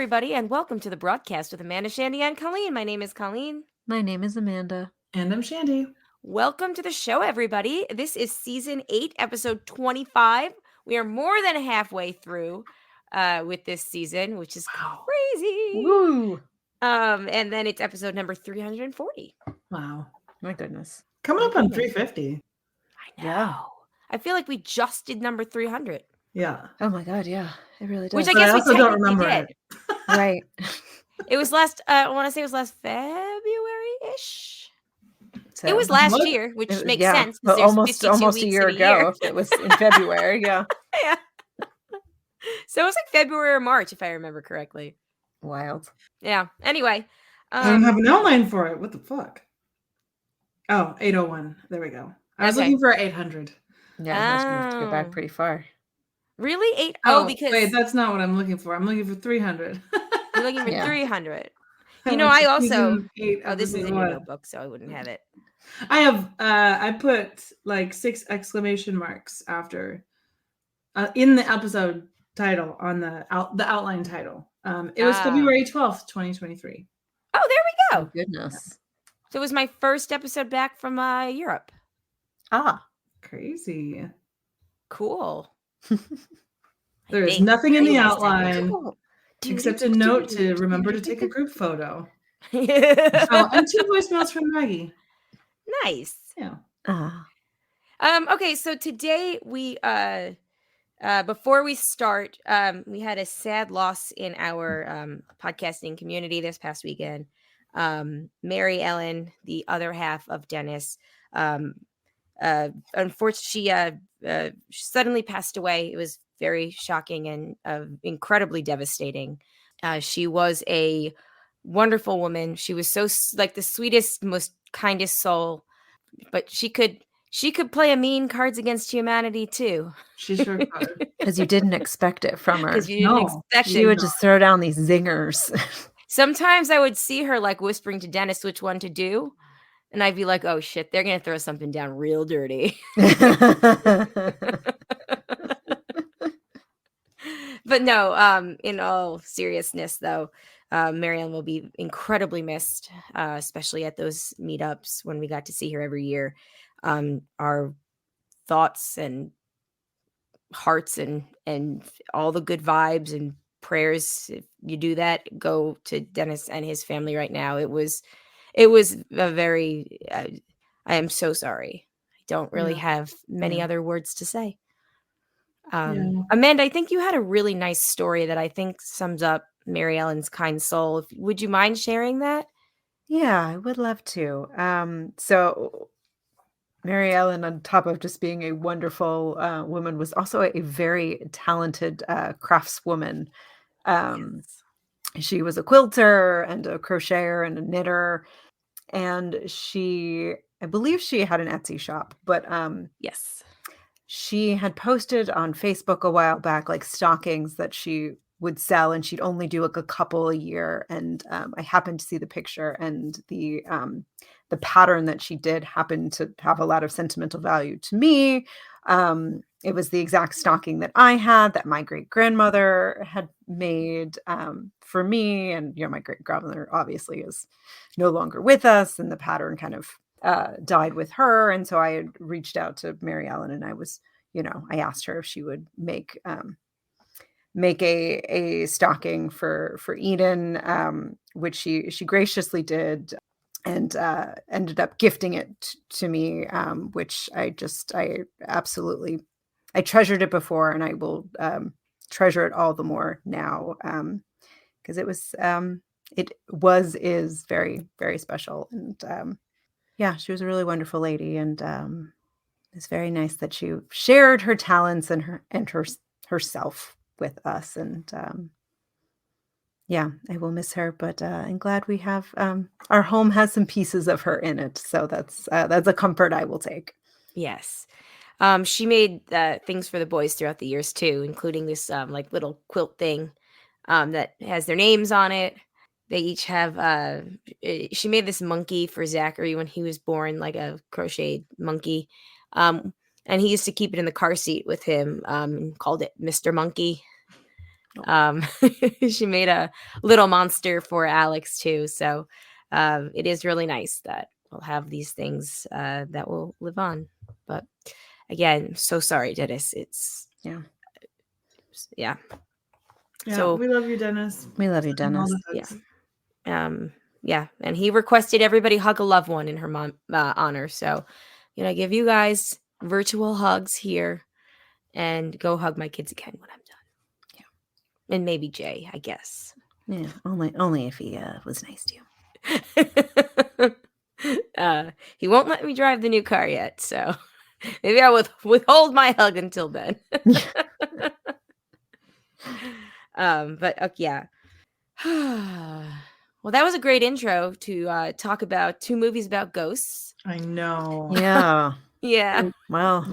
everybody, and welcome to the broadcast with Amanda, Shandy, and Colleen. My name is Colleen. My name is Amanda. And I'm Shandy. Welcome to the show, everybody. This is season 8, episode 25. We are more than halfway through with this season, which is crazy. Woo! And then it's episode number 340. Wow. My goodness. Coming up on 350. I know. Yeah. I feel like we just did number 300. Yeah. Oh my God, yeah. It really does. Which I guess we also don't remember did. it. Right. It was last, I want to say it was last February-ish. So, it was last year, which makes sense. But almost a year ago. If it was in February, yeah. Yeah. So it was like February or March, if I remember correctly. Wild. Yeah. Anyway. I don't have an outline for it. What the fuck? Oh, 801. There we go. I was looking for 800. Yeah, you have to go back pretty far. Really? Because... Wait, that's not what I'm looking for. I'm looking for 300. You're looking for 300. You know, I also... this is in your notebook, so I wouldn't have it. I have... I put like 6 exclamation marks after... in the episode title, on the outline title. It was February 12th, 2023. Oh, there we go. Oh, goodness. So it was my first episode back from Europe. Ah. Crazy. Cool. There is nothing in the outline except a note to remember to take a group photo. And 2 voicemails from Maggie. Nice. Yeah. Okay, so today we before we start, we had a sad loss in our podcasting community this past weekend. Mary Ellen, the other half of Dennis, unfortunately, she suddenly passed away. It was very shocking and incredibly devastating. She was a wonderful woman. She was so like the sweetest, most kindest soul, but she could play a mean Cards Against Humanity too. She sure could. Because you didn't expect it from her. Because you didn't expect it. She would just throw down these zingers. Sometimes I would see her like whispering to Dennis which one to do. And I'd be like, oh shit, they're going to throw something down real dirty. But no, in all seriousness though, Marianne will be incredibly missed, especially at those meetups when we got to see her every year. Our thoughts and hearts and all the good vibes and prayers, if you do that, go to Dennis and his family right now. It was a very I am so sorry. I don't really have many other words to say. Amanda, I think you had a really nice story that I think sums up Mary Ellen's kind soul. Would you mind sharing that? Yeah, I would love to. So Mary Ellen, on top of just being a wonderful woman, was also a very talented craftswoman. Yes. She was a quilter and a crocheter and a knitter. And I believe she had an Etsy shop, but yes, she had posted on Facebook a while back, like stockings that she would sell, and she'd only do like a couple a year. And I happened to see the picture, and the pattern that she did happened to have a lot of sentimental value to me. It was the exact stocking that I had, that my great grandmother had made for me. And, my great grandmother obviously is no longer with us, and the pattern kind of died with her. And so I had reached out to Mary Ellen, and I was, I asked her if she would make a stocking for Eden, which she graciously did. And ended up gifting it to me, which I absolutely, I treasured it before, and I will treasure it all the more now, because is very, very special. And she was a really wonderful lady, and it's very nice that she shared her talents and herself with us. And I will miss her, but I'm glad we have our home has some pieces of her in it. So that's a comfort I will take. Yes. She made things for the boys throughout the years too, including this like little quilt thing that has their names on it. They each have she made this monkey for Zachary when he was born, like a crocheted monkey. And he used to keep it in the car seat with him, and called it Mr. Monkey. She made a little monster for Alex too. So it is really nice that we'll have these things that will live on. But again, so sorry, Dennis. It's yeah. So we love you, Dennis. We love you, Sending all Dennis. the hugs. Yeah. And he requested everybody hug a loved one in her mom honor. So, give you guys virtual hugs here and go hug my kids again when I'm done. Yeah. And maybe Jay, I guess. Yeah. Only if he was nice to you. He won't let me drive the new car yet. So maybe I will withhold my hug until then. But yeah. Well, that was a great intro to talk about 2 movies about ghosts. I know. Yeah. Yeah. Well,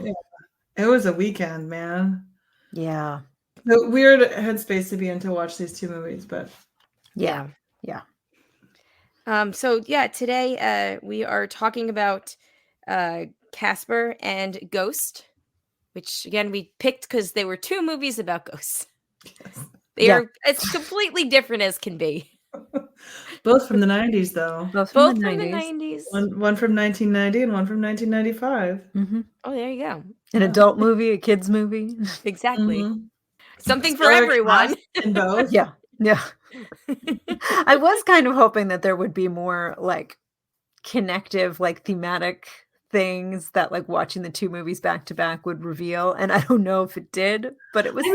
it was a weekend, man. Yeah. The weird headspace to be in to watch these 2 movies, but yeah. So today we are talking about Casper and Ghost, which again we picked because they were 2 movies about ghosts. Yes. They're as completely different as can be. Both from the 90s, though. Both from the 90s. One from 1990 and one from 1995. Mm-hmm. Oh, there you go. An adult movie, a kids movie. Exactly. Mm-hmm. Something for everyone. In both. Yeah. I was kind of hoping that there would be more like connective, like thematic things that like watching the 2 movies back to back would reveal. And I don't know if it did, but it was.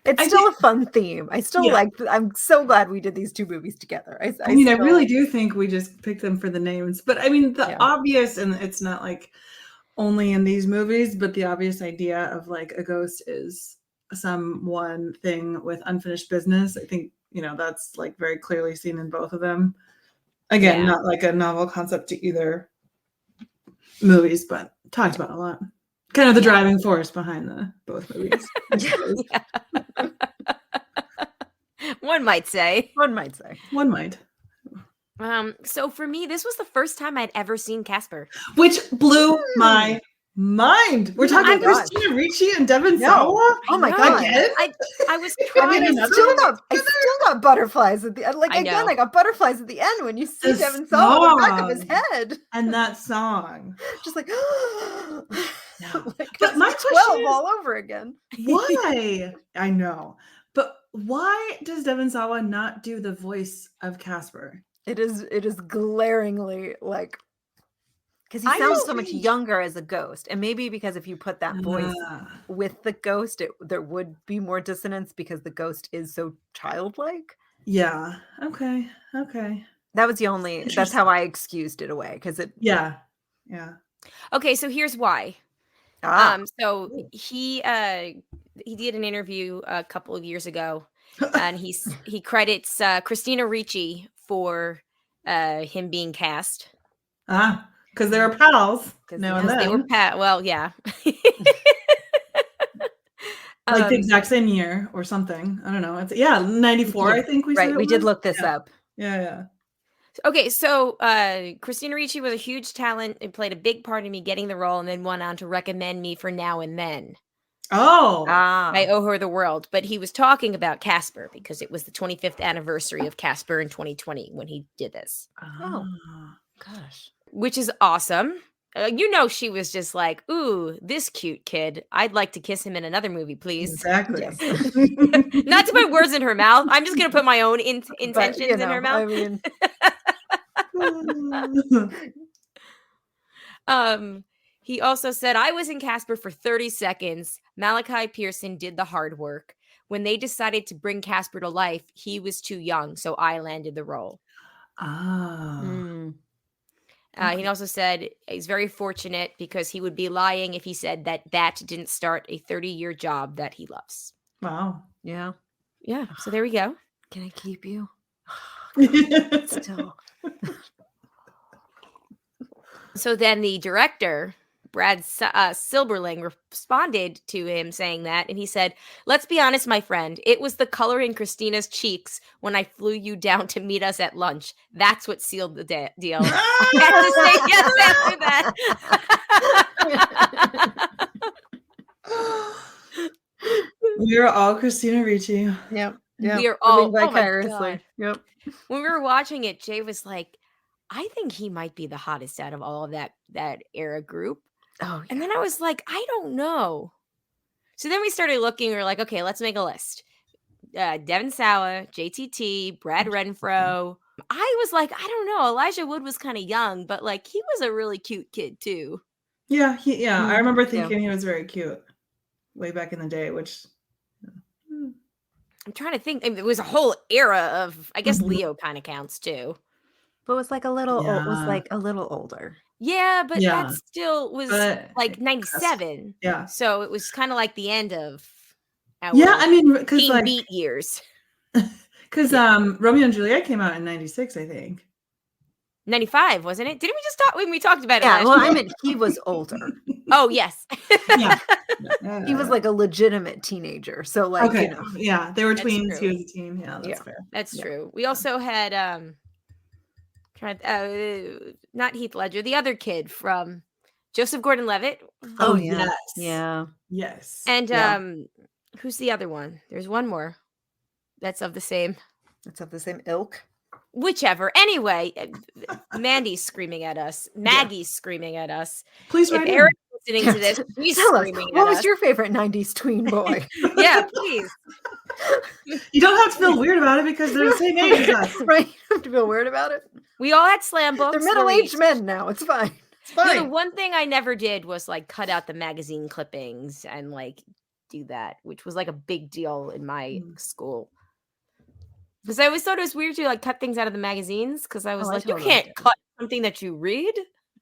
It's still a fun theme. I still I'm so glad we did these 2 movies together. I really do think we just picked them for the names. But I mean, the obvious, and it's not like only in these movies, but the obvious idea of like a ghost is one thing with unfinished business. I think, that's like very clearly seen in both of them. Again, not like a novel concept to either movies, but talked about a lot. Kind of the driving force behind both movies. One might say. One might. So for me, this was the first time I'd ever seen Casper, which blew my mind. We're talking Christina Ricci and Devon Sawa. Oh my god! Again? I was trying. I still got butterflies at the end. Like again, I got butterflies at the end when you see Devon Sawa on the back of his head, and that song, just like. But my question is, all over again. Why? I know, but why does Devon Sawa not do the voice of Casper? It is glaringly like because he sounds so much younger as a ghost, and maybe because if you put that voice with the ghost, there would be more dissonance because the ghost is so childlike. Yeah. Okay. That was the only. That's how I excused it away because it. Yeah. Okay, so here's why. So he did an interview a couple of years ago, and he credits Christina Ricci for him being cast. Because they were pals. They were well, yeah. Like the exact same year or something. I don't know. It's 94. I think we said we did look this up. Yeah. Okay, so Christina Ricci was a huge talent and played a big part in me getting the role, and then went on to recommend me for Now and Then. Oh. I owe her the world. But he was talking about Casper because it was the 25th anniversary of Casper in 2020 when he did this. Oh, gosh. Which is awesome. She was just like, ooh, this cute kid. I'd like to kiss him in another movie, please. Exactly. Yes. Not to put words in her mouth. I'm just going to put my own intentions in her mouth. I mean... He also said, I was in Casper for 30 seconds. Malachi Pearson did the hard work. When they decided to bring Casper to life, he was too young, so I landed the role. He also said he's very fortunate because he would be lying if he said that didn't start a 30-year job that he loves. Wow. Yeah. Yeah. So there we go. Can I keep you? Still. So then the director, Brad Silberling, responded to him saying that, and he said, let's be honest, my friend, it was the color in Christina's cheeks when I flew you down to meet us at lunch. That's what sealed the deal. I had to say yes after that. We're all Christina Ricci. Yep. Yeah. We are all living vicariously. Yep. When we were watching it, Jay was like, I think he might be the hottest out of all of that era group. Oh, And yeah. then I was like, I don't know. So then we started looking. We were like, okay, let's make a list. Devin Sawa, JTT, Brad Renfro. I was like, I don't know. Elijah Wood was kind of young, but like he was a really cute kid too. Yeah, I remember Yeah. thinking he was very cute way back in the day, which I'm trying to think. I mean, it was a whole era of, I guess Mhm. Leo kind of counts too. But was like a little Yeah. was like a little older. Yeah, but Yeah. that still was But like 97. yeah. So it was kind of like the end of our Yeah, I mean, because teen like beat years. because Romeo and Juliet came out in 96, I think. 95, wasn't it? Didn't we just talk when we talked about it Yeah, last well, year? I meant he was older. Oh, yes. Yeah. He was like a legitimate teenager. So like, okay. you know. Yeah, they were That's tweens. true. He was a teen. Yeah, that's Yeah. fair. That's Yeah. true. We also had not Heath Ledger, the other kid from Joseph Gordon-Levitt. Oh, yeah. yeah. Yes. Yeah. Yes. And Yeah. who's the other one? There's one more that's of the same. It's of the same ilk. Whichever. Anyway, Mandy's screaming at us. Maggie's screaming at us. Please If write in. Eric's listening to this, he's Tell us, screaming what at was us. your favorite 90s tween boy? Yeah, please. You don't have to feel weird about it because they're the same age as us. Right? You don't have to feel weird about it. We all had slam books. They're middle-aged men now. It's fine. It's No, fine. the one thing I never did was like cut out the magazine clippings and like do that, which was like a big deal in my school. Because I always thought it was weird to like cut things out of the magazines because I was I like, totally you can't did. cut something that you read.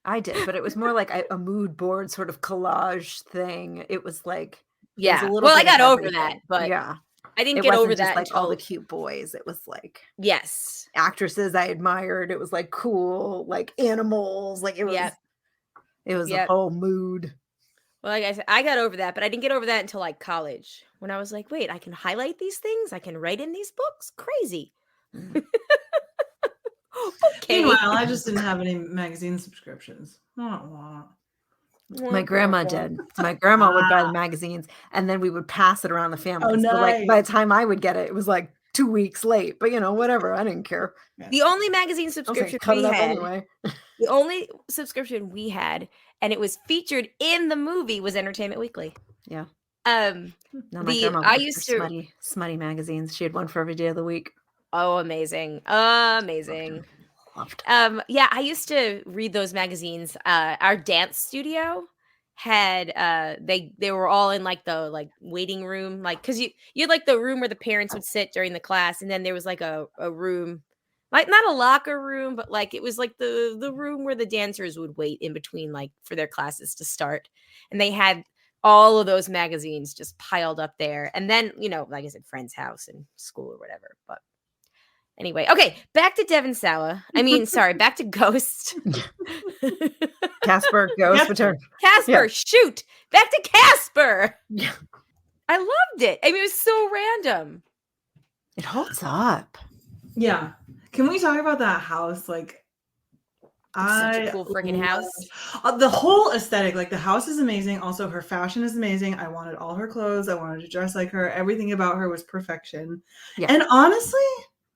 I did, but it was more like a mood board sort of collage thing. It was like, Yeah. a little Well, I bit of got over everything. that, but yeah, I didn't it get wasn't over just that like all the until cute boys. It was like yes. actresses I admired. It was like cool, like animals. Like it was, Yep. it was a Yep. whole mood. Well, like I said, I got over that, but I didn't get over that until like college when I was like, wait, I can highlight these things. I can write in these books. Crazy. Okay. Meanwhile, I just didn't have any magazine subscriptions. My grandma did. So my grandma would buy the magazines, and then we would pass it around the family. Oh, So like by nice. the time I would get it, it was like 2 weeks late. But you know, whatever. I didn't care. The only magazine I was subscription like, cut we it up had, anyway. the only subscription we had, and it was featured in the movie, was Entertainment Weekly. Yeah. Um, No, my the grandma I loved used her to. smutty magazines. She had one for every day of the week. Oh, amazing, amazing. Loved. Yeah, I used to read those magazines. Our dance studio had they were all in like the like waiting room, like because you had like the room where the parents would sit during the class, and then there was like a room, like not a locker room, but like it was like the room where the dancers would wait in between like for their classes to start, and they had all of those magazines just piled up there, and then like I said, friend's house and school or whatever, but. Anyway, okay, back to Devin Sawa. I mean, sorry, back to Ghost. Casper, Ghost, Casper. Casper, shoot! Back to Casper! Yeah. I loved it. I mean, it was so random. It holds up. Yeah. Can we talk about that house? Like, It's such a cool freaking house. The whole aesthetic, like the house is amazing. Also, her fashion is amazing. I wanted all her clothes. I wanted to dress like her. Everything about her was perfection. Yeah. And honestly,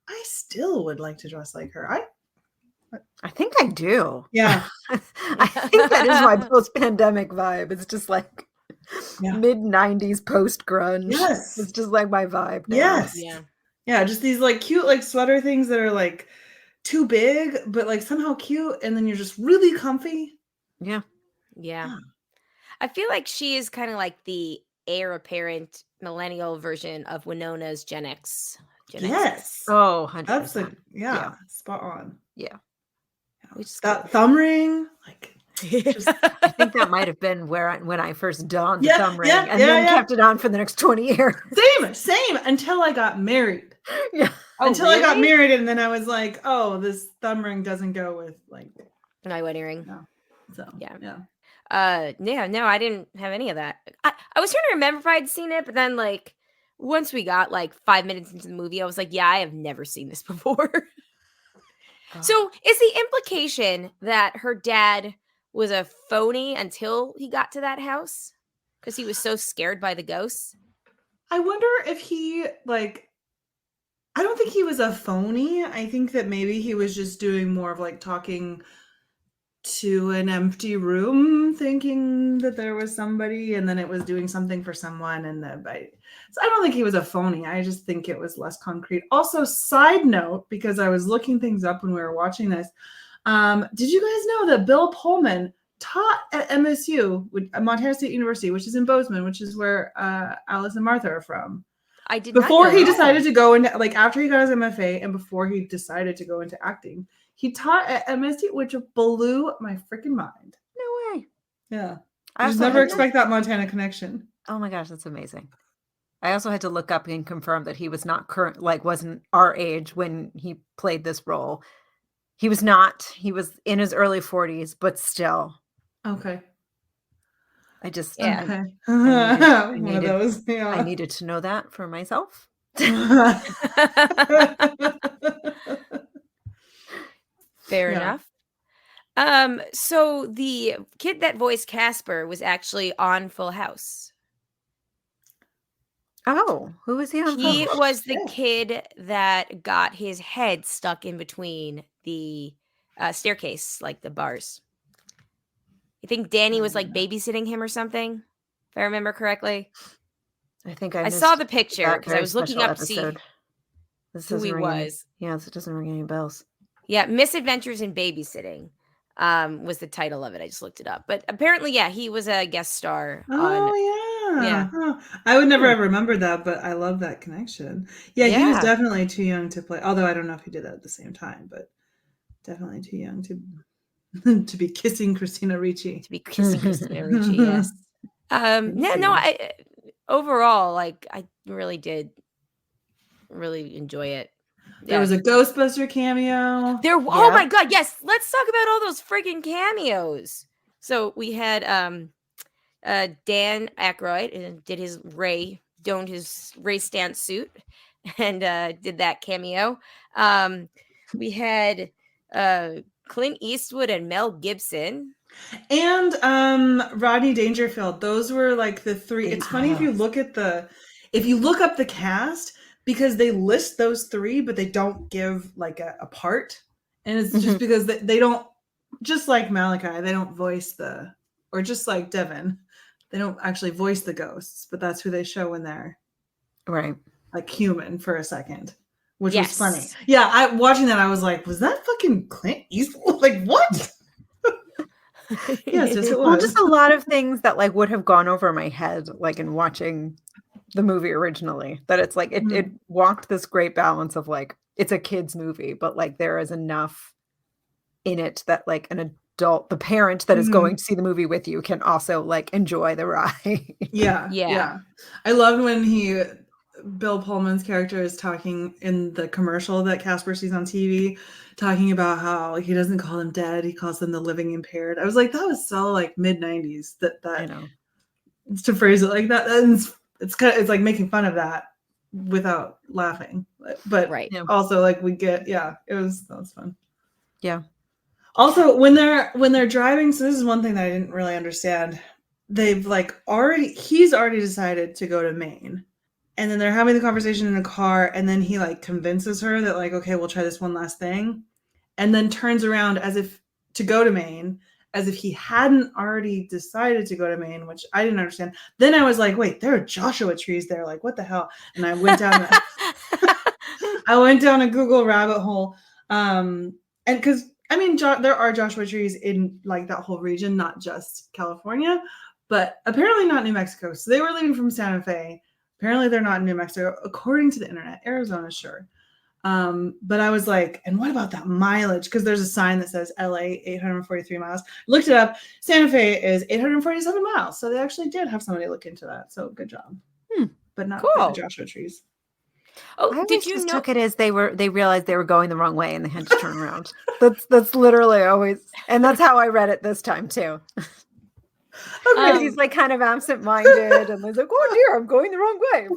I still would like to dress like her. I think I do. Yeah. I think that is my post-pandemic vibe. It's just like mid-90s post-grunge. Yes. It's just like my vibe now. Yes. Yeah. Yeah, just these like cute like sweater things that are like too big, but like somehow cute, and then you're just really comfy. Yeah. Yeah. I feel like she is kind of like the heir apparent millennial version of Winona's Gen X. Yes. Oh, 100%. Absolutely. Yeah. Spot on. Yeah. Which is That thumb ring, like I think that might have been when I first donned the Yeah, thumb ring yeah, and yeah, then yeah. kept it on for the next 20 years. same until I got married. Yeah. Until I got married, and then I was like, oh, this thumb ring doesn't go with like my wedding ring. No. So Yeah. yeah. I didn't have any of that. I was trying to remember if I'd seen it, but then like once we got like 5 minutes into the movie, I was like, yeah, I have never seen this before. So is the implication that her dad was a phony until he got to that house because he was so scared by the ghosts? I wonder if he like I don't think he was a phony. I think that maybe he was just doing more of like talking to an empty room, thinking that there was somebody, and then it was doing something for someone. And so I don't think he was a phony. I just think it was less concrete. Also, side note, because I was looking things up when we were watching this, did you guys know that Bill Pullman taught at MSU, Montana State University, which is in Bozeman, which is where Alice and Martha are from? I did Before not know he that. decided to go into, like, after he got his MFA and before he decided to go into acting, he taught at MSU, which blew my freaking mind. No way. Yeah. I You just also never had expect that Montana connection. Oh my gosh, that's amazing. I also had to look up and confirm that he was not current, like wasn't our age when he played this role. He was not. He was in his early 40s, but still. Okay. I just Yeah. Okay. I One of those. Yeah. I needed to know that for myself. Fair Yeah. enough. So the kid that voiced Casper was actually on Full House. Oh, who was he on? He Full? was the shit. kid that got his head stuck in between the staircase, like the bars. I think Danny was like babysitting him or something, if I remember correctly. I think I missed saw the picture that because I very was looking special up to see episode. This who doesn't he ring any- was. Yes, it doesn't ring any bells. Yeah, Misadventures in Babysitting was the title of it. I just looked it up. But apparently, yeah, he was a guest star on. Oh, yeah. Yeah. Huh. I would never have remembered that, but I love that connection. Yeah, he was Yeah. definitely too young to play. Although I don't know if he did that at the same time, but definitely too young to be kissing Christina Ricci. To be kissing Christina Ricci, yes. Overall, like, I really did really enjoy it. There was a Ghostbuster cameo. Oh my god, yes. Let's talk about all those friggin' cameos. So we had Dan Aykroyd did his donned his Ray Stantz suit and did that cameo. We had Clint Eastwood and Mel Gibson. And Rodney Dangerfield. Those were like the three. It's funny if you look up the cast, because they list those three, but they don't give like a part. And it's just because they don't, just like Malachi, they don't voice or just like Devin, they don't actually voice the ghosts, but that's who they show when they're Right. like human for a second, which Yes. was funny. Yeah, watching that, I was like, was that fucking Clint Eastwood? Like, what? Yes, it was. Well, just a lot of things that like would have gone over my head, like in watching the movie originally, that it's like it walked this great balance of like it's a kid's movie, but like there is enough in it that like an adult, the parent that is going to see the movie with you, can also like enjoy the ride. Yeah. I loved when Bill Pullman's character is talking in the commercial that Casper sees on TV, talking about how he doesn't call them dead, he calls them the living impaired. I was like, that was so like mid-90s that I know. to phrase it like that. And it's like making fun of that without laughing. But Right. also like that was fun. Yeah. Also, when they're driving, so this is one thing that I didn't really understand. They've like he's already decided to go to Maine. And then they're having the conversation in a car, and then he like convinces her that like, okay, we'll try this one last thing. And then turns around as if to go to Maine, as if he hadn't already decided to go to Maine, which I didn't understand. Then I was like, wait, there are Joshua trees there. Like, what the hell? And I went down a Google rabbit hole. And because I mean, there are Joshua trees in like that whole region, not just California, but apparently not New Mexico. So they were leaving from Santa Fe. Apparently they're not in New Mexico, according to the internet. Arizona, sure. But I was like, and what about that mileage? Because there's a sign that says LA 843 miles. Looked it up. Santa Fe is 847 miles. So they actually did have somebody look into that. So good job. But not the Joshua trees. Oh, did you know? Took it as they realized they were going the wrong way and they had to turn around. That's literally always, and that's how I read it this time too. Okay, he's like kind of absent-minded, and he's like, "Oh dear, I'm going the wrong way."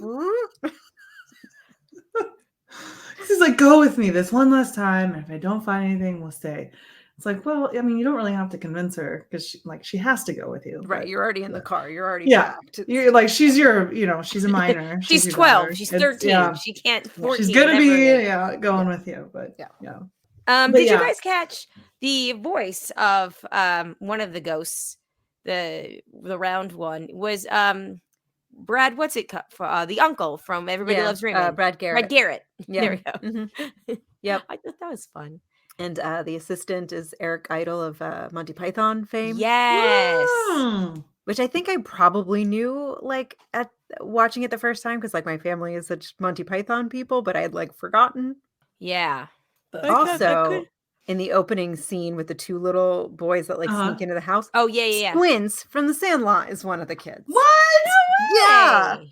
He's like, "Go with me this one last time, and if I don't find anything, we'll stay." It's like, well, I mean, you don't really have to convince her because she has to go with you. Right. But, You're already in the car. You're already packed. You're like, she's your, she's a minor. She's your 12. daughter. She's 13. She can't 14. She's gonna be whatever going with you, but yeah. Did you guys catch the voice of one of the ghosts? The round one was Brad. What's it for? The uncle from Everybody Loves Raymond. Brad Garrett. Brad Garrett. Yeah. There we go. Mm-hmm. Yep. I thought that was fun. And the assistant is Eric Idle of Monty Python fame. Yes. Which I think I probably knew like at watching it the first time because like my family is such Monty Python people, but I had like forgotten. Yeah. But also in the opening scene with the two little boys that like sneak into the house. Oh yeah. Squints from The Sandlot is one of the kids. What? Yeah.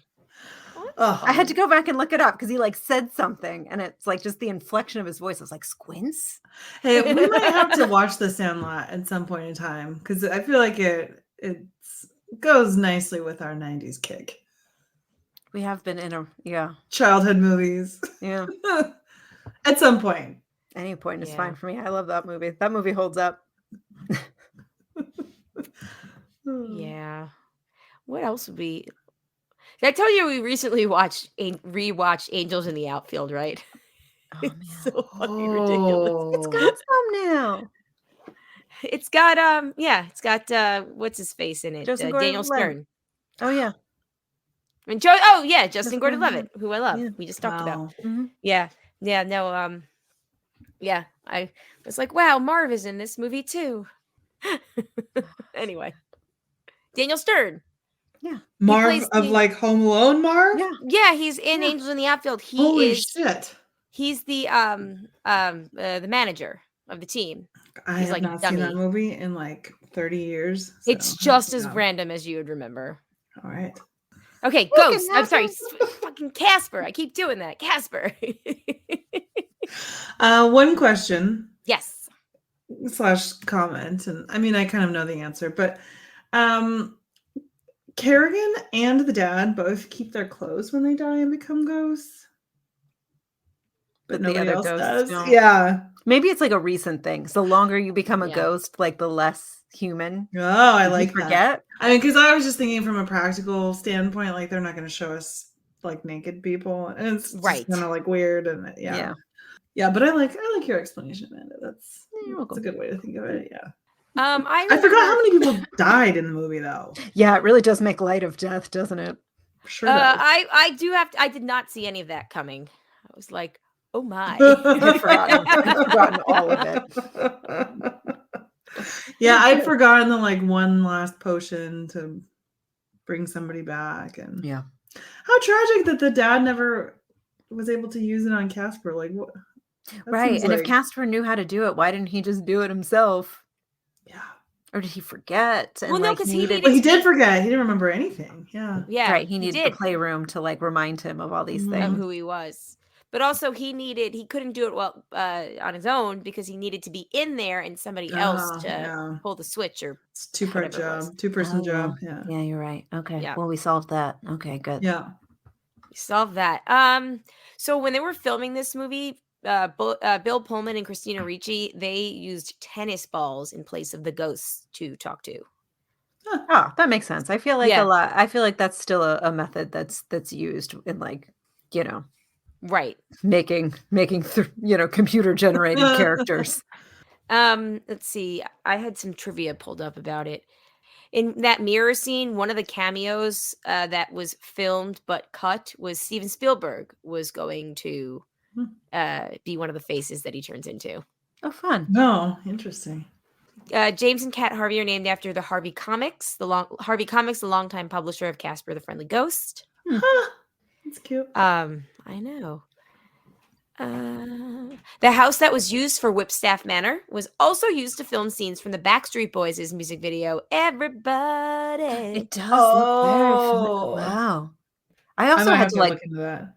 Oh. I had to go back and look it up because he like said something and it's like just the inflection of his voice. I was like, Squints? Hey, we might have to watch The Sandlot at some point in time because I feel like it goes nicely with our 90s kick. We have been in childhood movies. Yeah. At some point. Any point is fine for me. I love that movie. That movie holds up. Yeah. What else would be? Did I tell you we recently rewatched Angels in the Outfield, right? Oh, it's so fucking ridiculous. It's got some now. It's got what's his face in it? Daniel Stern. Oh yeah. And Justin Gordon-Levitt, who I love. Yeah. We just talked about. Mm-hmm. Yeah. No. I was like, wow, Marv is in this movie too. Anyway, Daniel Stern. Yeah, Marv of like Home Alone. Marv. Yeah, he's in Angels in the Outfield. Holy shit! He's the manager of the team. I have not seen that movie in like 30 years. So it's just as random as you would remember. All right. Okay, Ghost. I'm sorry, fucking Casper. I keep doing that. Casper. One question. Yes. / comment, and I mean I kind of know the answer, but Kerrigan and the dad both keep their clothes when they die and become ghosts. But nobody else does. Don't. Yeah. Maybe it's like a recent thing. So the longer you become a ghost, like the less human. Oh, I like forget. That. I mean, because I was just thinking from a practical standpoint, like they're not going to show us like naked people, and it's kind of like weird, and yeah. But I like your explanation, Amanda. That's a good way to think of it. Yeah. I forgot how many people died in the movie, though. Yeah, it really does make light of death, doesn't it? Sure. I did not see any of that coming. I was like, oh my. I'd forgotten all of it. Yeah, I'd forgotten the like one last potion to bring somebody back, and how tragic that the dad never was able to use it on Casper. Like what? Right, and if Casper knew how to do it, why didn't he just do it himself? Yeah. Or did he forget? And well, no, because he did forget. He didn't remember anything. Yeah. Yeah. Right. He needed the playroom to like remind him of all these things. Of who he was. But also he couldn't do it well on his own because he needed to be in there and somebody else to pull the switch or it's two-person job. Yeah. Yeah, you're right. Okay. Yeah. Well, we solved that. Okay, good. Yeah. We solved that. So when they were filming this movie, Bill Pullman and Christina Ricci, they used tennis balls in place of the ghosts to talk to. Oh, that makes sense. I feel like I feel like that's still a method that's used in like, right. Making computer generated characters. Let's see. I had some trivia pulled up about it. In that mirror scene, one of the cameos that was filmed but cut was Steven Spielberg was going to be one of the faces that he turns into. Oh, fun. No, interesting. James and Kat Harvey are named after the Harvey Comics, the longtime publisher of Casper the Friendly Ghost. That's cute. I know. The house that was used for Whipstaff Manor was also used to film scenes from the Backstreet Boys' music video, Everybody. It does look very familiar. Wow. I also had to like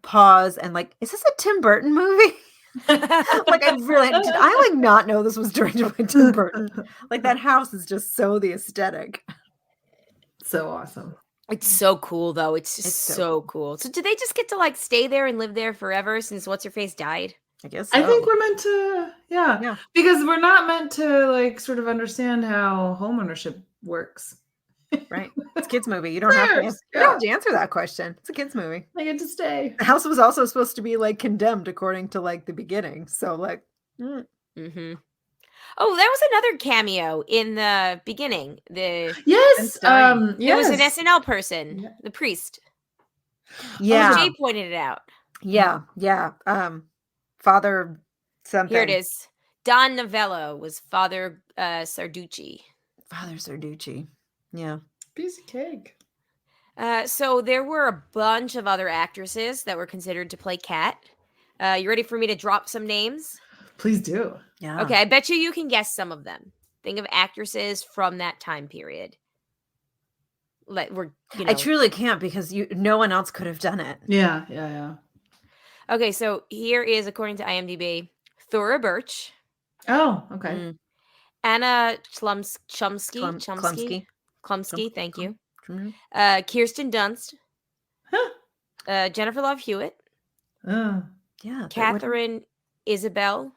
pause and like, is this a Tim Burton movie? Like did I like not know this was directed by Tim Burton? Like that house is just so the aesthetic. So awesome. It's so cool though. It's so cool. So did they just get to like stay there and live there forever since what's her face died? I guess I so. think we're meant to, yeah, because we're not meant to like sort of understand how homeownership works. Right. It's a kids movie. You don't have to answer, you don't have to answer that question. It's a kids movie. I get to stay. The house was also supposed to be like condemned according to like the beginning. So like Mm-hmm. Oh, there was another cameo in the beginning. Yes, it was an SNL person, the priest. Yeah. Jay pointed it out. Yeah. Father something. Here it is. Don Novello was Father Sarducci. Father Sarducci. Yeah. Piece of cake. So there were a bunch of other actresses that were considered to play Kat. You ready for me to drop some names? Please do. Yeah. Okay, I bet you can guess some of them. Think of actresses from that time period. I truly can't because no one else could have done it. Yeah. Okay, so here is, according to IMDb, Thora Birch. Oh, okay. Anna Chlumsky. Thank you. Kirsten Dunst. Jennifer Love Hewitt. Yeah. Catherine Isabel.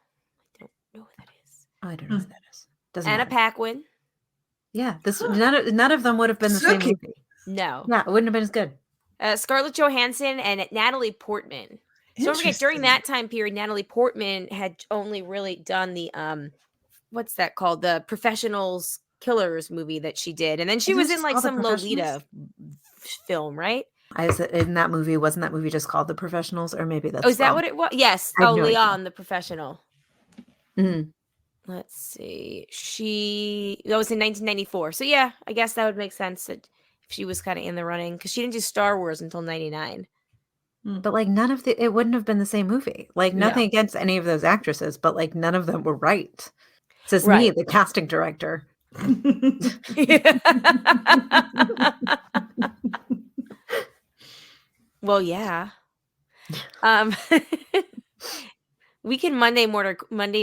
I don't know who that is. I don't know who that is. Anna Paquin. Yeah, none of them would have been the same movie. No. Yeah, it wouldn't have been as good. Scarlett Johansson and Natalie Portman. So don't forget, during that time period, Natalie Portman had only really done the what's that called? The Professionals Killers movie that she did, and then she was in like some Lolita film, right? In that movie, wasn't that movie just called The Professionals, or maybe that's? Oh, is that what it was? Yes. Oh, Leon, the Professional. Mm-hmm. Let's see. That was in 1994. So yeah, I guess that would make sense that if she was kind of in the running, because she didn't do Star Wars until 99. But like it wouldn't have been the same movie. Like nothing against any of those actresses, but like none of them were right. Says me, the casting director. Well, yeah. We can Monday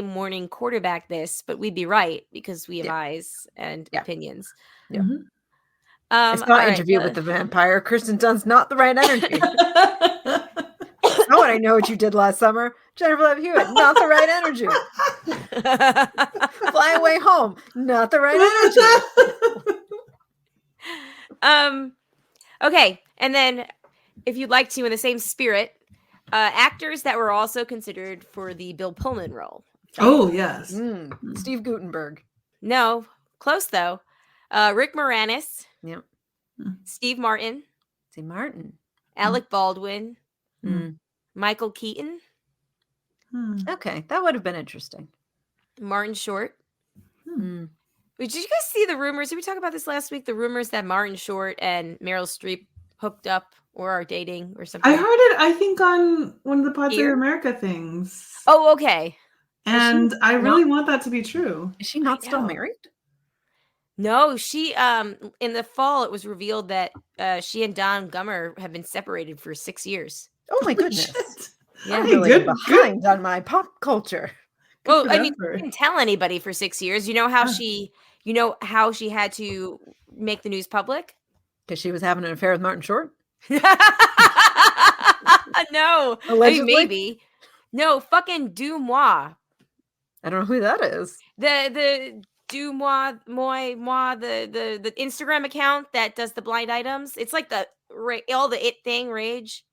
morning quarterback this, but we'd be right because we have eyes and opinions. Yeah. I saw an interview with the vampire. Kirsten Dunst, not the right energy. I know what you did last summer. Jennifer Love Hewitt, not the right energy. Fly Away Home, not the right energy. Okay, and then if you'd like to, in the same spirit, actors that were also considered for the Bill Pullman role. Oh, yes. Steve Guttenberg. No, close though. Rick Moranis. Yep. Steve Martin. Alec Baldwin. Michael Keaton. Okay, that would have been interesting. Martin Short. Did you guys see the rumors? Did we talk about this last week? The rumors that Martin Short and Meryl Streep hooked up or are dating or something? I heard it, I think, on one of the Pods of America things. Oh, okay. And I really want that to be true. Is she not still married? No, she in the fall it was revealed that she and Don Gummer have been separated for 6 years. Oh my goodness. Yeah, I'm really behind on my pop culture. Well, I mean, she didn't tell anybody for 6 years. You know how she had to make the news public? Because she was having an affair with Martin Short? No. Allegedly? I mean, maybe. No, fucking Dumois. I don't know who that is. The Dumois, the Instagram account that does the blind items. It's like all the it thing, Rage.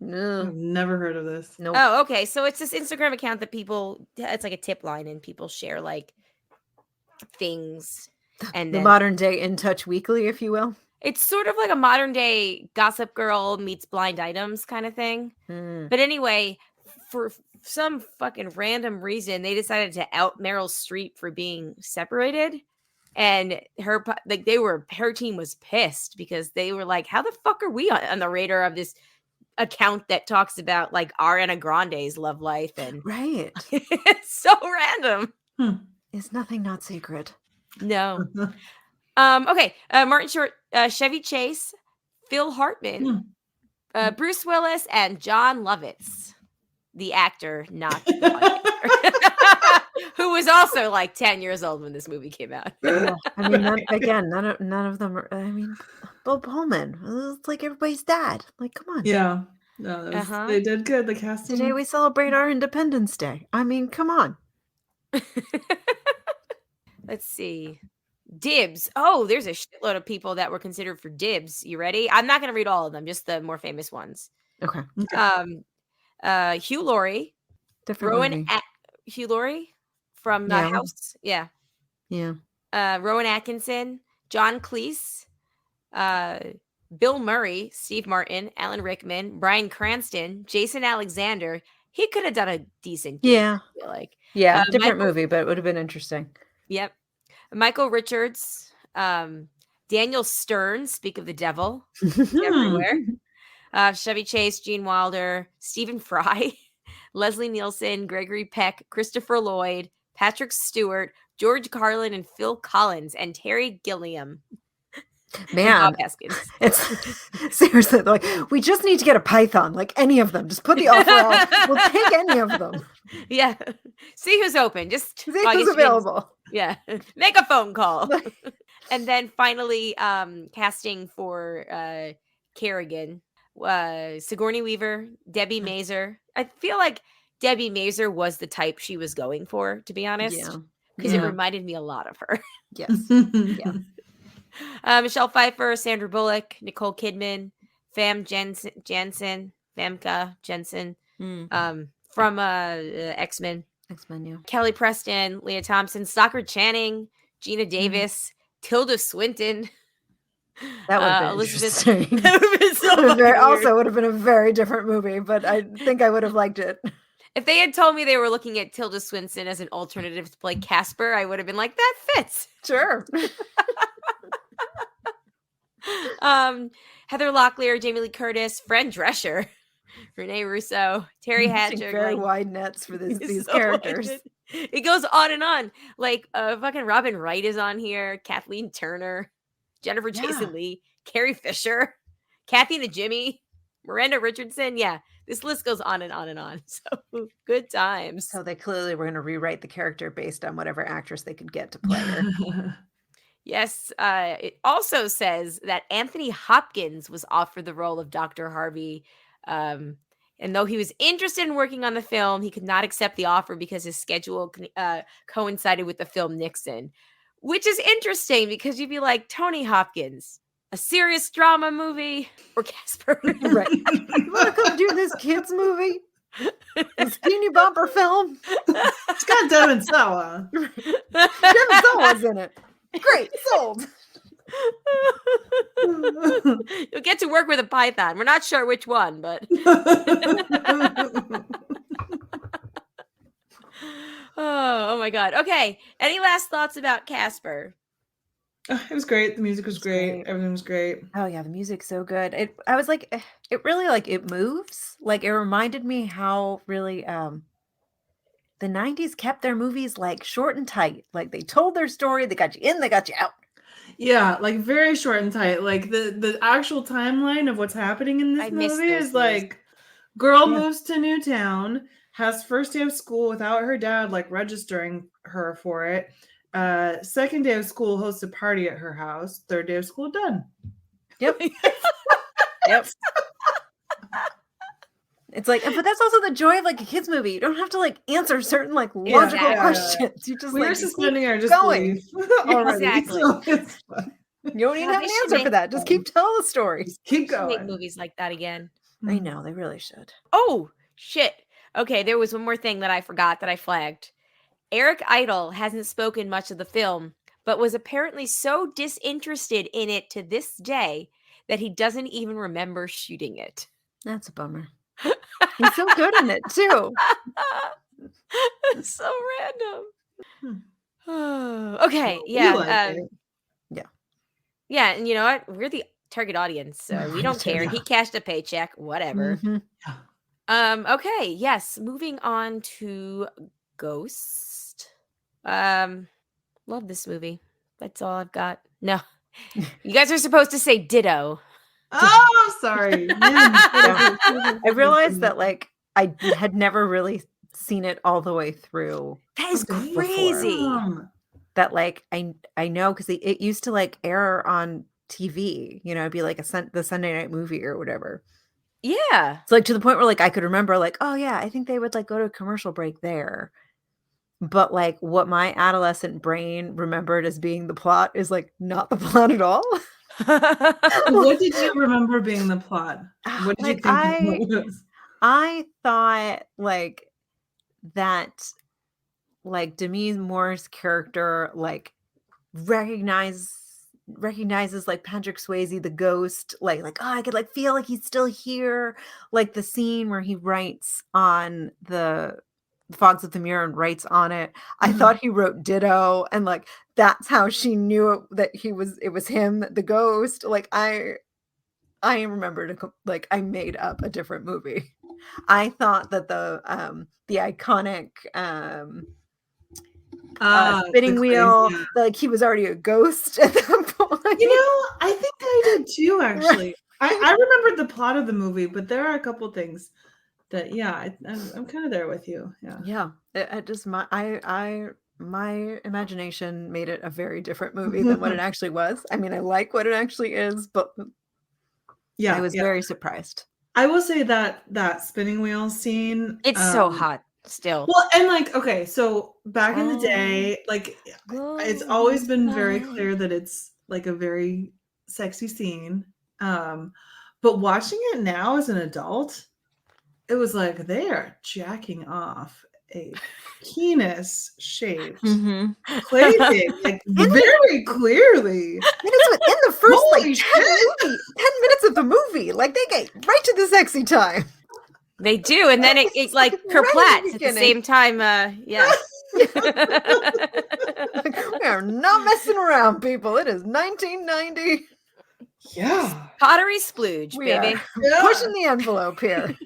No. I've never heard of this. Nope. Oh, okay. So it's this Instagram account that it's like a tip line and people share like things. And the modern day In Touch Weekly, if you will. It's sort of like a modern day Gossip Girl meets blind items kind of thing. But anyway, for some fucking random reason, they decided to out Meryl Streep for being separated. And her team was pissed because they were like, how the fuck are we on the radar of this account that talks about like Ariana Grande's love life? And right. It's so random. Is nothing not sacred? No. Okay. Martin Short, Chevy Chase, Phil Hartman, Bruce Willis, and John Lovitz, the actor, not the actor, who was also like 10 years old when this movie came out. I mean, none of them are. I mean, Bill Pullman. It's like everybody's dad. Like, come on. Yeah. No, they did good. The casting. Today we celebrate our Independence Day. I mean, come on. Let's see. Dibs. Oh, there's a shitload of people that were considered for dibs. You ready? I'm not going to read all of them, just the more famous ones. Okay. Hugh Laurie. Different movie. Hugh Laurie from the House. Yeah. Yeah. Rowan Atkinson, John Cleese, Bill Murray, Steve Martin, Alan Rickman, Bryan Cranston, Jason Alexander. He could have done a decent gig, I feel like. Yeah, different movie, but it would have been interesting. Yep. Michael Richards, Daniel Stern, speak of the devil, everywhere. Chevy Chase, Gene Wilder, Stephen Fry, Leslie Nielsen, Gregory Peck, Christopher Lloyd, Patrick Stewart, George Carlin, and Phil Collins, and Terry Gilliam. Man, it's seriously like we just need to get a python, like any of them. Just put the offer out. We'll take any of them. Yeah, see who's open. Just see who's available. Yeah, make a phone call. And then finally, casting for Kerrigan, Sigourney Weaver, Debbie Mazur. I feel like Debbie Mazur was the type she was going for, to be honest, because it reminded me a lot of her. Yes. Yeah. Michelle Pfeiffer, Sandra Bullock, Nicole Kidman, Famke Jensen from X-Men. X-Men, yeah. Kelly Preston, Leah Thompson, Stockard Channing, Gina Davis, Tilda Swinton. That would have been Elizabeth. interesting. That would have been so also would have been a very different movie, but I think I would have liked it. If they had told me they were looking at Tilda Swinton as an alternative to play Casper, I would have been like, that fits. Sure. Heather Locklear, Jamie Lee Curtis, Fran Drescher, Renee Russo, Terry Hatcher. Very wide nets for these characters. It goes on and on. Like fucking Robin Wright is on here, Kathleen Turner, Jennifer Jason Leigh, Carrie Fisher, Kathy Najimy, Miranda Richardson. Yeah, this list goes on and on and on. So good times. So they clearly were going to rewrite the character based on whatever actress they could get to play her. Yes. It also says that Anthony Hopkins was offered the role of Dr. Harvey. And though he was interested in working on the film, he could not accept the offer because his schedule coincided with the film Nixon, which is interesting because you'd be like, Tony Hopkins, a serious drama movie, or Casper. Right. You want to come do this kids movie? This teeny bumper film? It's got Devin Sawa. Devin Sawa's in it. Great, sold. You'll get to work with a python. We're not sure which one, but oh my god. Okay. Any last thoughts about Casper? It was great. The music was great. Everything was great. Oh yeah, the music's so good. I was like, it really like it moves. Like it reminded me how really the 90s kept their movies like short and tight. Like they told their story, they got you in, they got you out. Yeah, like very short and tight. Like the actual timeline of what's happening in this movie is like girl moves to new town, has first day of school without her dad like registering her for it. Second day of school, hosts a party at her house. Third day of school, done. Yep. Yep. It's like, but that's also the joy of like a kids movie. You don't have to like answer certain like logical questions. You just we're suspending our disbelief already. Exactly. So you don't even have an answer for that. Just keep telling the story. Just keep going. Make movies like that again. I know they really should. Oh shit. Okay, there was one more thing that I forgot that I flagged. Eric Idle hasn't spoken much of the film, but was apparently so disinterested in it to this day that he doesn't even remember shooting it. That's a bummer. He's so good in it too. It's so random. Okay, yeah. Yeah, and you know what? We're the target audience, so we don't care. He cashed a paycheck, whatever. Mm-hmm. Okay, yes. Moving on to Ghost. Love this movie. That's all I've got. No. You guys are supposed to say Ditto. Oh, I'm sorry. I realized that like I had never really seen it all the way through. That is crazy. That like I know because it used to like air on TV. You know, it'd be like the Sunday night movie or whatever. Yeah. It's like to the point where like I could remember like, oh yeah, I think they would like go to a commercial break there. But like what my adolescent brain remembered as being the plot is like not the plot at all. What did you remember being the plot? What did you Like think it was? I thought like that like Demi Moore's character like recognizes like Patrick Swayze the ghost, like oh I could like feel like he's still here, like the scene where he writes on the fogs of the mirror and writes on it. I thought he wrote Ditto, and like that's how she knew that it was him, the ghost. Like I remembered like I made up a different movie. I thought that the iconic spinning wheel, yeah. like he was already a ghost at that point. You know, I think I did too, actually. I remembered the plot of the movie, but there are a couple things that, yeah, I'm kind of there with you. Yeah. It just my imagination made it a very different movie than what it actually was. I mean, I like what it actually is, but yeah, I was very surprised. I will say that spinning wheel scene. It's so hot still. Well, and like, okay, so back in the day, like it's always been very clear that it's like a very sexy scene. But watching it now as an adult, it was like they are jacking off a penis shaped plaything, like very clearly. And it's within the first Holy like shit. 10 minutes of the movie. Like they get right to the sexy time. They do, and then it like kerplats at the same time. Yeah. We are not messing around, people. It is 1990. Yeah. Pottery splooge, We baby. are pushing the envelope here.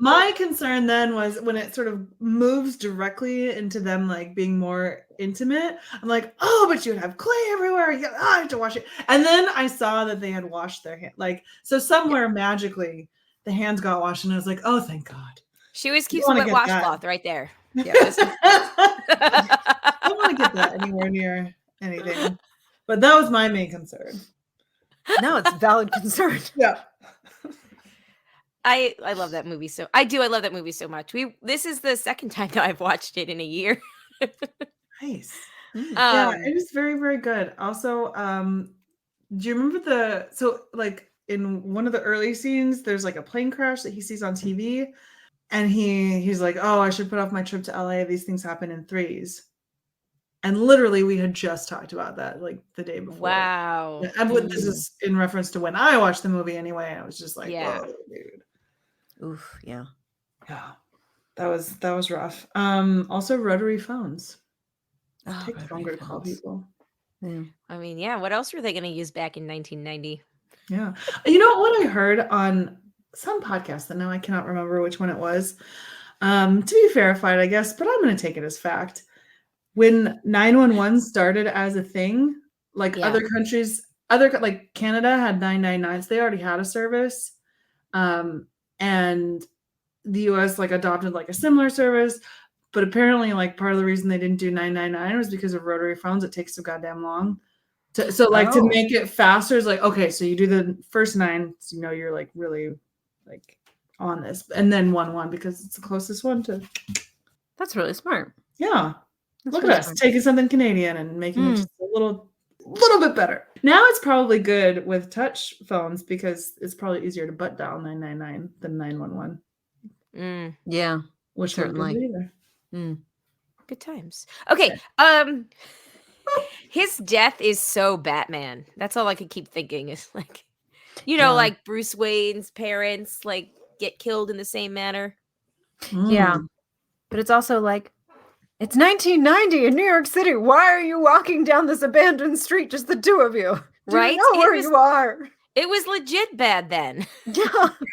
My concern then was when it sort of moves directly into them like being more intimate. I'm like, oh, but you would have clay everywhere. I have to wash it. And then I saw that they had washed their hand. Like, so somewhere magically the hands got washed, and I was like, oh, thank God. She always keeps a wet washcloth right there. Yeah. I don't want to get that anywhere near anything. But that was my main concern. No, it's a valid concern. Yeah. I love that movie I love that movie so much. This is the second time that I've watched it in a year. Nice. Yeah, it was very, very good. Also, do you remember so like in one of the early scenes, there's like a plane crash that he sees on TV, and he's like, oh, I should put off my trip to LA. These things happen in threes. And literally, we had just talked about that like the day before. Wow. This is in reference to when I watched the movie anyway. I was just like, yeah. whoa, dude. Oof, yeah. Yeah. That was rough. Also rotary phones. It takes longer to call people. Yeah. I mean, yeah, what else were they going to use back in 1990? Yeah. You know what I heard on some podcast that now I cannot remember which one it was. To be verified, I guess, but I'm going to take it as fact. When 911 started as a thing, like other countries, like Canada had 999s. They already had a service. And the US like adopted like a similar service, but apparently like part of the reason they didn't do 999 was because of rotary phones. It takes so goddamn long. To make it faster is like, okay, so you do the first 9, so you know you're like really like on this, and then 11 because it's the closest one to. That's really smart. Yeah. Look at us taking something Canadian and making it just a little bit better. Now it's probably good with touch phones because it's probably easier to butt dial 999 than 911. Yeah, which certainly either. Good times. Okay. His death is so Batman. That's all I could keep thinking is like, like Bruce Wayne's parents like get killed in the same manner. Yeah, but it's also like, it's 1990 in New York City. Why are you walking down this abandoned street, just the two of you? Right? You know where you are. It was legit bad then. Yeah.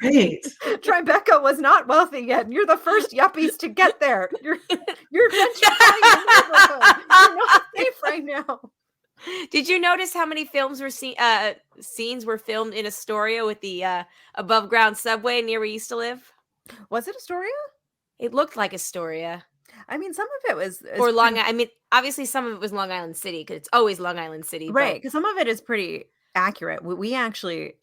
Right. Tribeca was not wealthy yet. You're the first yuppies to get there. You're gentrifying You're not safe right now. Did you notice how many films were scenes were filmed in Astoria with the above ground subway near where you used to live? Was it Astoria? It looked like Astoria. I mean, some of it was or Long Island. I mean, obviously some of it was Long Island City because it's always Long Island City, right? Because some of it is pretty accurate. We actually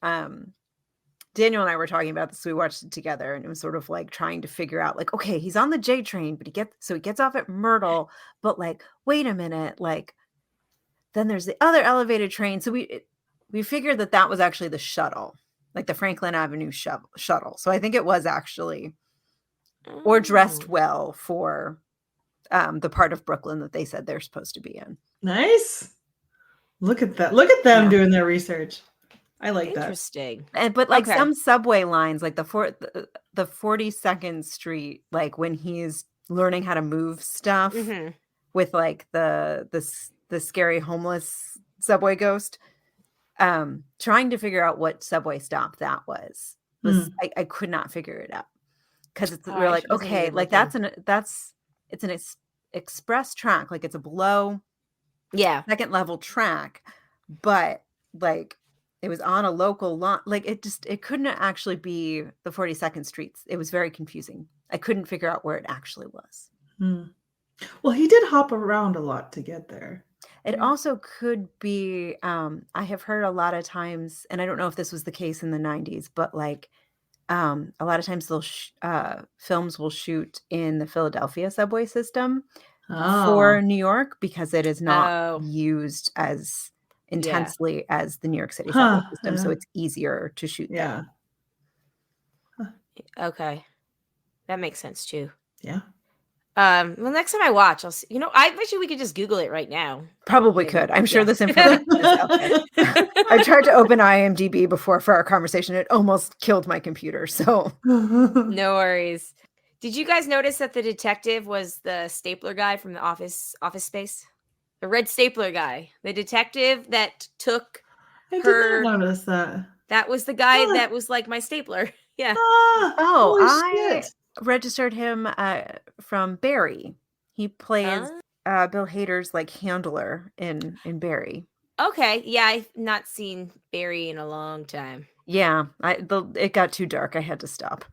did Daniel and I were talking about this. We watched it together, and it was sort of like trying to figure out, like, okay, he's on the J train, but he gets off at Myrtle, but like, wait a minute, like, then there's the other elevated train. So we figured that was actually the shuttle, like the Franklin Avenue shuttle. So I think it was actually, or dressed well for the part of Brooklyn that they said they're supposed to be in. Nice. Look at that. Look at them doing their research. I like that. Interesting. But like some subway lines, like the 42nd Street, like when he's learning how to move stuff with like the scary homeless subway ghost, trying to figure out what subway stop that was I could not figure it out, because we're like, okay, like it's an express track, like it's a below second level track, but like it was on a local lot, like it couldn't actually be the 42nd Street. It was very confusing. I couldn't figure out where it actually was. Well, he did hop around a lot to get there. It also could be, I have heard a lot of times, and I don't know if this was the case in the 90s, but like a lot of times films will shoot in the Philadelphia subway system for New York, because it is not used as intensely as the New York City subway system. So it's easier to shoot there. Okay. That makes sense too. Yeah. Well, next time I watch, I'll see. I bet you we could just Google it right now. Probably could. I'm sure this information is out there. I tried to open IMDb before for our conversation. It almost killed my computer. So no worries. Did you guys notice that the detective was the stapler guy from the Office Space? The red stapler guy. The detective that took I did not notice that. That was the guy that was like my stapler. Yeah. I registered him from Barry. He plays Bill Hader's like handler in Barry. Okay. Yeah, I've not seen Barry in a long time. Yeah. It got too dark. I had to stop.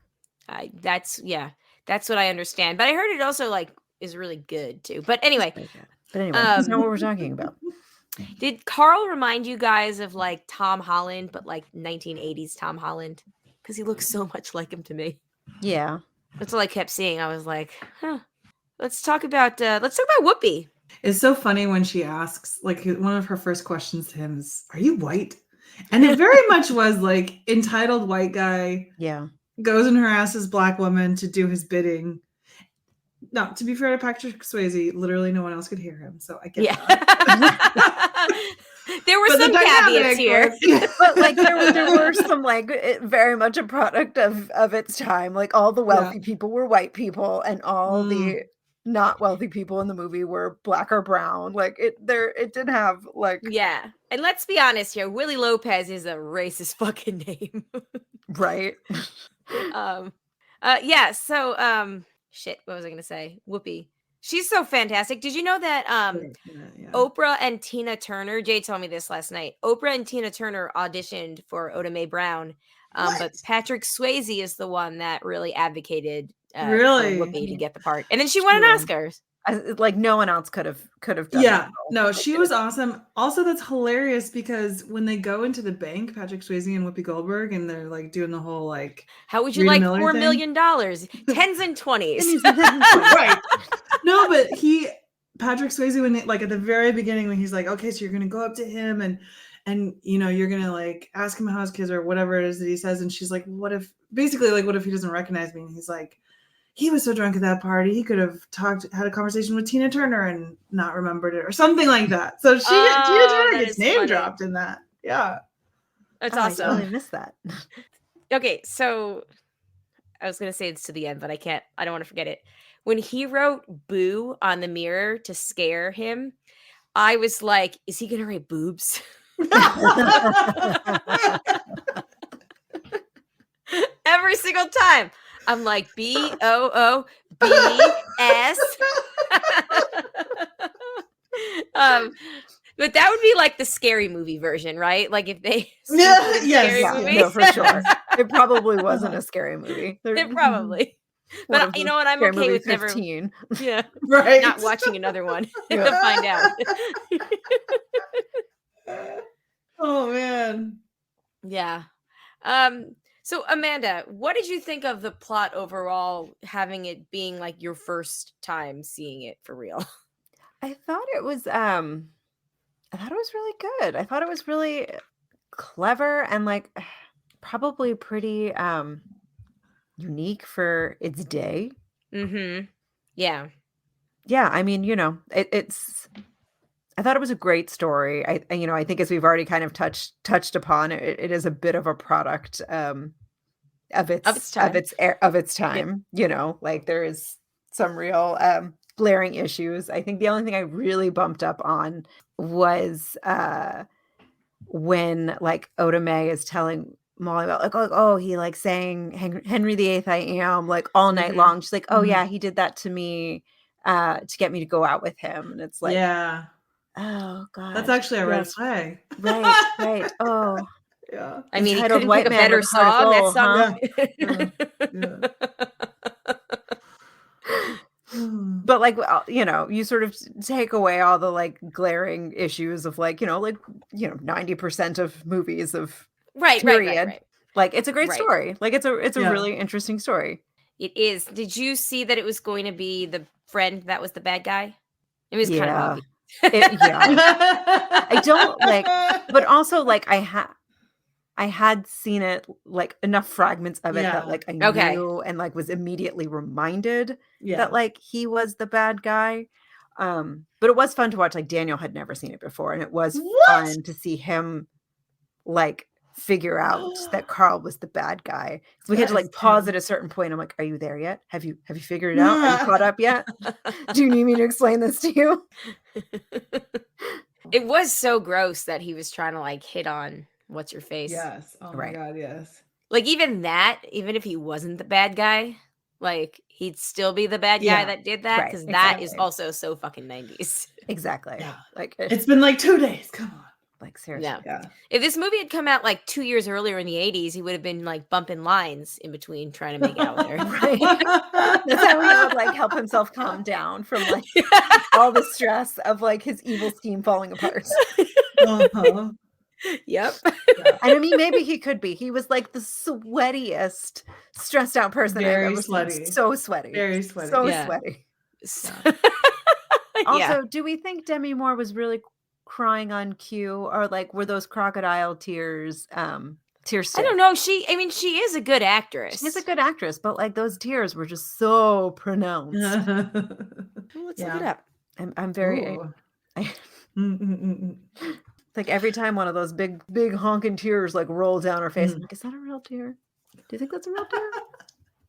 That's what I understand. But I heard it also like is really good too. But anyway. That's not what we're talking about. Did Carl remind you guys of like Tom Holland, but like 1980s Tom Holland? Because he looks so much like him to me. Yeah. That's all I kept seeing. I was like, let's talk about Whoopi. It's so funny when she asks, like, one of her first questions to him is, "Are you white?" And it very much was like entitled white guy. Yeah. Goes and harasses black woman to do his bidding. No, to be fair to Patrick Swayze, literally no one else could hear him, so I get that. There were some caveats here, but like there were some like very much a product of its time. Like all the wealthy people were white people, and all the not wealthy people in the movie were black or brown. Like it did have like And let's be honest here, Willie Lopez is a racist fucking name, right? So shit, what was I gonna say? Whoopi. She's so fantastic. Did you know that Oprah and Tina Turner, Jay told me this last night, Oprah and Tina Turner auditioned for Oda Mae Brown, but Patrick Swayze is the one that really advocated for Whoopi to get the part. And then she won an Oscar. Like no one else could have done that. No, she was awesome. Also, that's hilarious because when they go into the bank, Patrick Swayze and Whoopi Goldberg, and they're like doing the whole like, how would you like $4 million? 10s and 20s. Right. No, but Patrick Swayze, when like at the very beginning, when he's like, okay, so you're gonna go up to him and you're gonna like ask him how his kids or whatever it is that he says, and she's like, what if he doesn't recognize me? And he's like, he was so drunk at that party, he could have had a conversation with Tina Turner and not remembered it or something like that. So Tina Turner gets name dropped in that. Yeah. That's awesome. I totally missed that. Okay, so I was going to say this to the end, but I don't want to forget it. When he wrote boo on the mirror to scare him, I was like, is he going to write boobs? Every single time. I'm like, BOOBS. But that would be like the Scary Movie version, right? Like if they no, for sure. It probably wasn't a scary movie. It probably. But you know what? I'm okay with 15. Not watching another one to find out. Oh man. Yeah. So, Amanda, what did you think of the plot overall, having it being like your first time seeing it for real? I thought it was really good. I thought it was really clever and like probably pretty unique for its day. Mm-hmm. Yeah. Yeah, I mean, it's I thought it was a great story. I think as we've already kind of touched upon, it is a bit of a product of its time. of its time. Like there is some real glaring issues. I think the only thing I really bumped up on was when like Oda Mae is telling Molly about like, oh, he like sang Henry VIII I Am like all night Mhm. long. She's like, oh yeah, he did that to me to get me to go out with him. And it's like, yeah, oh god, that's actually a red yes. flag. Right. Oh, Yeah. I mean, he entitled couldn't white pick a man better with a heart of song. That gold, song. But like, you sort of take away all the like glaring issues of like, 90% of movies of Right. period. Like it's a great Right. story. Like it's a Yeah. really interesting story. It is. Did you see that it was going to be the friend that was the bad guy? It was kind of obvious. I don't like, but also like I had seen it like enough fragments of it that like I knew and like was immediately reminded that like he was the bad guy. But it was fun to watch. Like Daniel had never seen it before, and it was fun to see him like figure out that Carl was the bad guy. So we had to like pause at a certain point. I'm like, "Are you there yet? Have you figured it out? Are you caught up yet? Do you need me to explain this to you?" It was so gross that he was trying to like hit on what's your face. Yes. Oh my god, yes. Like even if he wasn't the bad guy, like he'd still be the bad guy that did that, because that is also so fucking 90s. Exactly. Yeah. Like it's been like 2 days. Come on. Like seriously. Yeah. If this movie had come out like 2 years earlier in the 80s, he would have been like bumping lines in between trying to make out with her. Right. That's how he would like help himself calm down from like all the stress of like his evil scheme falling apart. Uh-huh. Yep. And I mean, maybe he could be. He was like the sweatiest, stressed out person I've ever seen. So sweaty. Very sweaty. So sweaty. Also, do we think Demi Moore was really crying on cue, or like were those crocodile tears tears? I don't know. She is a good actress. She's a good actress, but like those tears were just so pronounced. Let's look it up. I'm very like every time one of those big honking tears like roll down her face, I'm like, is that a real tear? Do you think that's a real tear?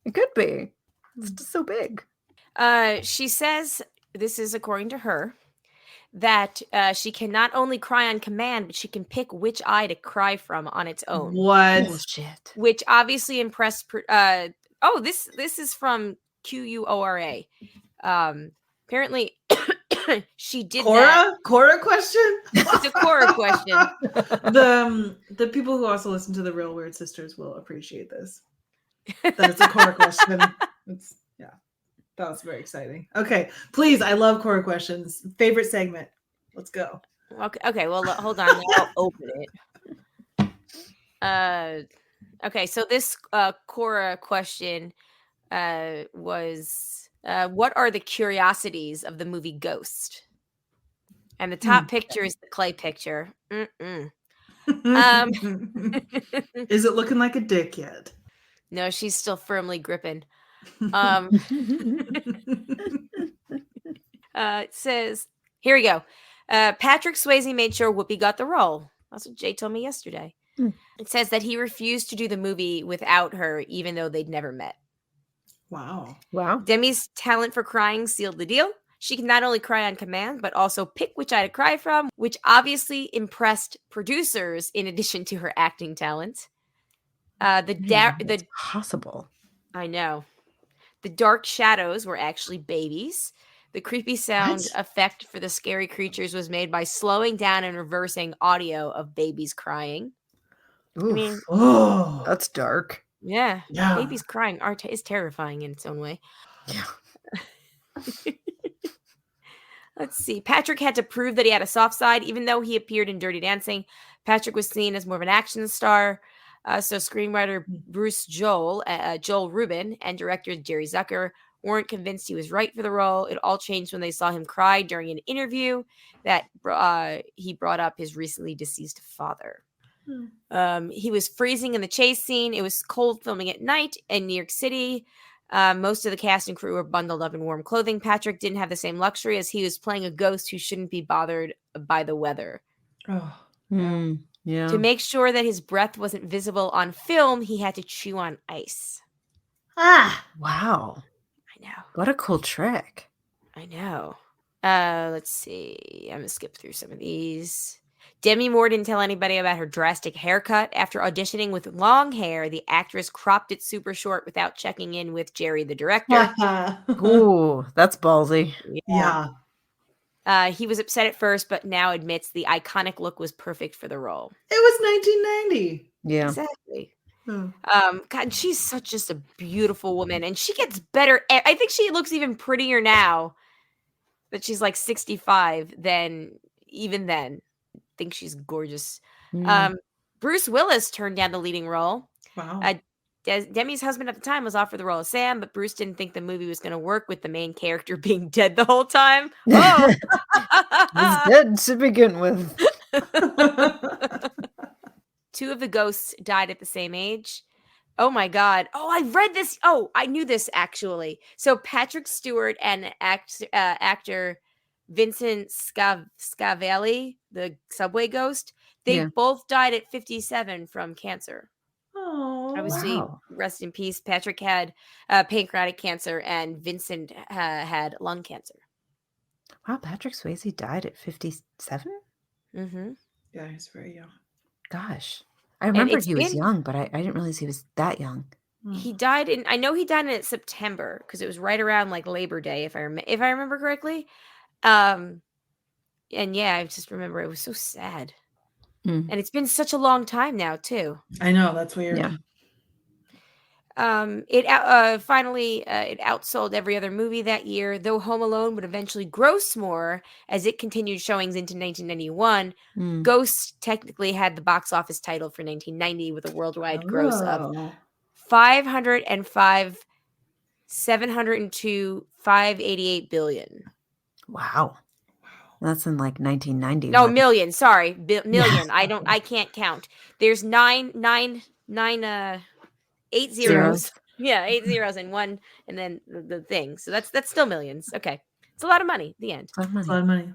It could be. It's just so big. She says, this is according to her, that she can not only cry on command, but she can pick which eye to cry from on its own. What? Bullshit. Which obviously impressed. This is from QUORA. Apparently, she did that. Cora question? It's a Cora question. The people who also listen to the Real Weird Sisters will appreciate this. That it's a Cora question. That was very exciting. Okay, please. I love Cora questions. Favorite segment. Let's go. Okay. Well, hold on. I'll open it. Okay. So this Cora question was, what are the curiosities of the movie Ghost? And the top picture is the clay picture. Is it looking like a dick yet? No, she's still firmly gripping. It says, here we go. Patrick Swayze made sure Whoopi got the role. That's what Jay told me yesterday. It says that he refused to do the movie without her, even though they'd never met. Wow. Demi's talent for crying sealed the deal. She can not only cry on command, but also pick which eye to cry from, which obviously impressed producers in addition to her acting talent. The possible. I know. The dark shadows were actually babies. The creepy sound effect for the scary creatures was made by slowing down and reversing audio of babies crying. Oof. I mean, that's dark. Yeah. Babies crying is terrifying in its own way. Yeah. Let's see. Patrick had to prove that he had a soft side, even though he appeared in Dirty Dancing. Patrick was seen as more of an action star. So screenwriter Bruce Joel Rubin, and director Jerry Zucker weren't convinced he was right for the role. It all changed when they saw him cry during an interview that he brought up his recently deceased father. He was freezing in the chase scene. It was cold filming at night in New York City. Most of the cast and crew were bundled up in warm clothing. Patrick didn't have the same luxury as he was playing a ghost who shouldn't be bothered by the weather. Oh, Yeah. To make sure that his breath wasn't visible on film, he had to chew on ice. Wow. I know. What a cool trick. I know. Let's see. I'm going to skip through some of these. Demi Moore didn't tell anybody about her drastic haircut. After auditioning with long hair, the actress cropped it super short without checking in with Jerry, the director. Ooh, that's ballsy. Yeah. He was upset at first, but now admits the iconic look was perfect for the role. It was 1990. Yeah. Exactly. Oh. God, she's just a beautiful woman, and she gets better. I think she looks even prettier now that she's like 65 than even then. I think she's gorgeous. Bruce Willis turned down the leading role. Wow. Demi's husband at the time was offered the role of Sam, but Bruce didn't think the movie was going to work with the main character being dead the whole time. Oh, He's dead to begin with. 2 of the ghosts died at the same age. Oh my God. Oh, I read this. Oh, I knew this actually. So Patrick Stewart and actor Vincent Scavelli, the subway ghost, they both died at 57 from cancer. Oh, obviously, wow. Rest in peace. Patrick had pancreatic cancer and Vincent had lung cancer. Wow, Patrick Swayze died at 57? Mm-hmm. Yeah, he's very young. Gosh. I remember he was young, but I didn't realize he was that young. He died I know he died in September because it was right around like Labor Day, if I remember correctly. And yeah, I just remember it was so sad. And it's been such a long time now too. I know, that's weird. Yeah. It outsold every other movie that year, though Home Alone would eventually gross more as it continued showings into 1991. Ghost technically had the box office title for 1990 with a worldwide gross of 505, 702, 588 billion. Wow. That's in like 1990. No, million. Sorry, million. I can't count. There's 8 zeros. Yeah, 8 zeros and 1, and then the thing. So that's still millions. Okay, it's a lot of money. The end. It's a lot of money.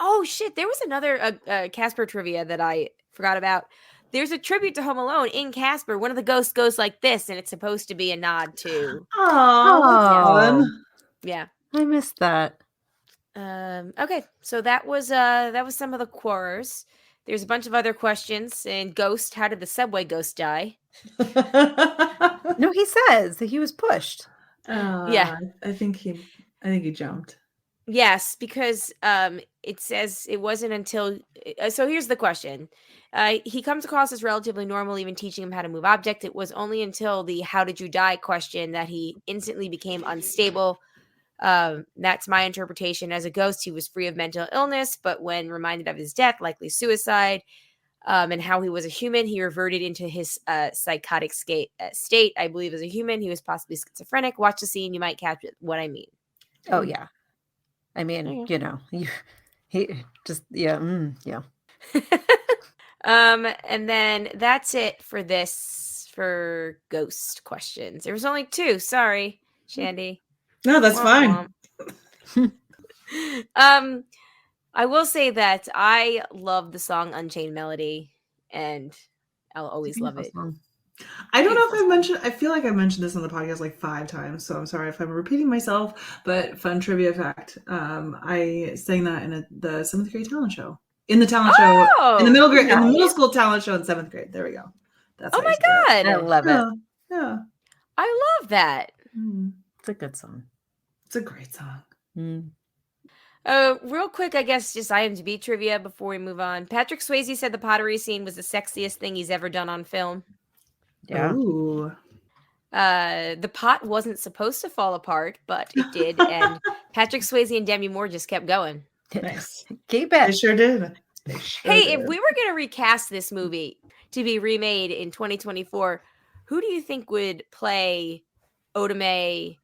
Oh shit! There was another Casper trivia that I forgot about. There's a tribute to Home Alone in Casper. One of the ghosts goes like this, and it's supposed to be a nod to. Oh, yeah. I missed that. Okay, so that was some of the quarrors. There's a bunch of other questions. And Ghost, how did the subway ghost die? No, he says that he was pushed. Yeah, I think he jumped. Yes, because it says it wasn't until. So here's the question: he comes across as relatively normal, even teaching him how to move objects. It was only until the "How did you die?" question that he instantly became unstable. That's my interpretation. As a ghost, he was free of mental illness, but when reminded of his death, likely suicide, and how he was a human, he reverted into his psychotic state. I believe as a human, he was possibly schizophrenic. Watch the scene, you might catch what I mean. Oh yeah, I mean, he just yeah. And then that's it for ghost questions. There was only 2. Sorry, Shandy. No, that's fine. I will say that I love the song Unchained Melody, and I'll always love it. I don't know if I've mentioned, I feel like I mentioned this on the podcast like 5 times, so I'm sorry if I'm repeating myself, but fun trivia fact, I sang that in the 7th grade talent show. In the talent show, in the middle school talent show in 7th grade. There we go. That's my God. I love it. Yeah. I love that. It's a good song. It's a great song. Real quick, I guess just IMDb trivia before we move on. Patrick Swayze said the pottery scene was the sexiest thing he's ever done on film. Yeah. Ooh. The pot wasn't supposed to fall apart, but it did, and Patrick Swayze and Demi Moore just kept going. Nice. Keep it. They sure did. If we were going to recast this movie, to be remade in 2024, who do you think would play Otome,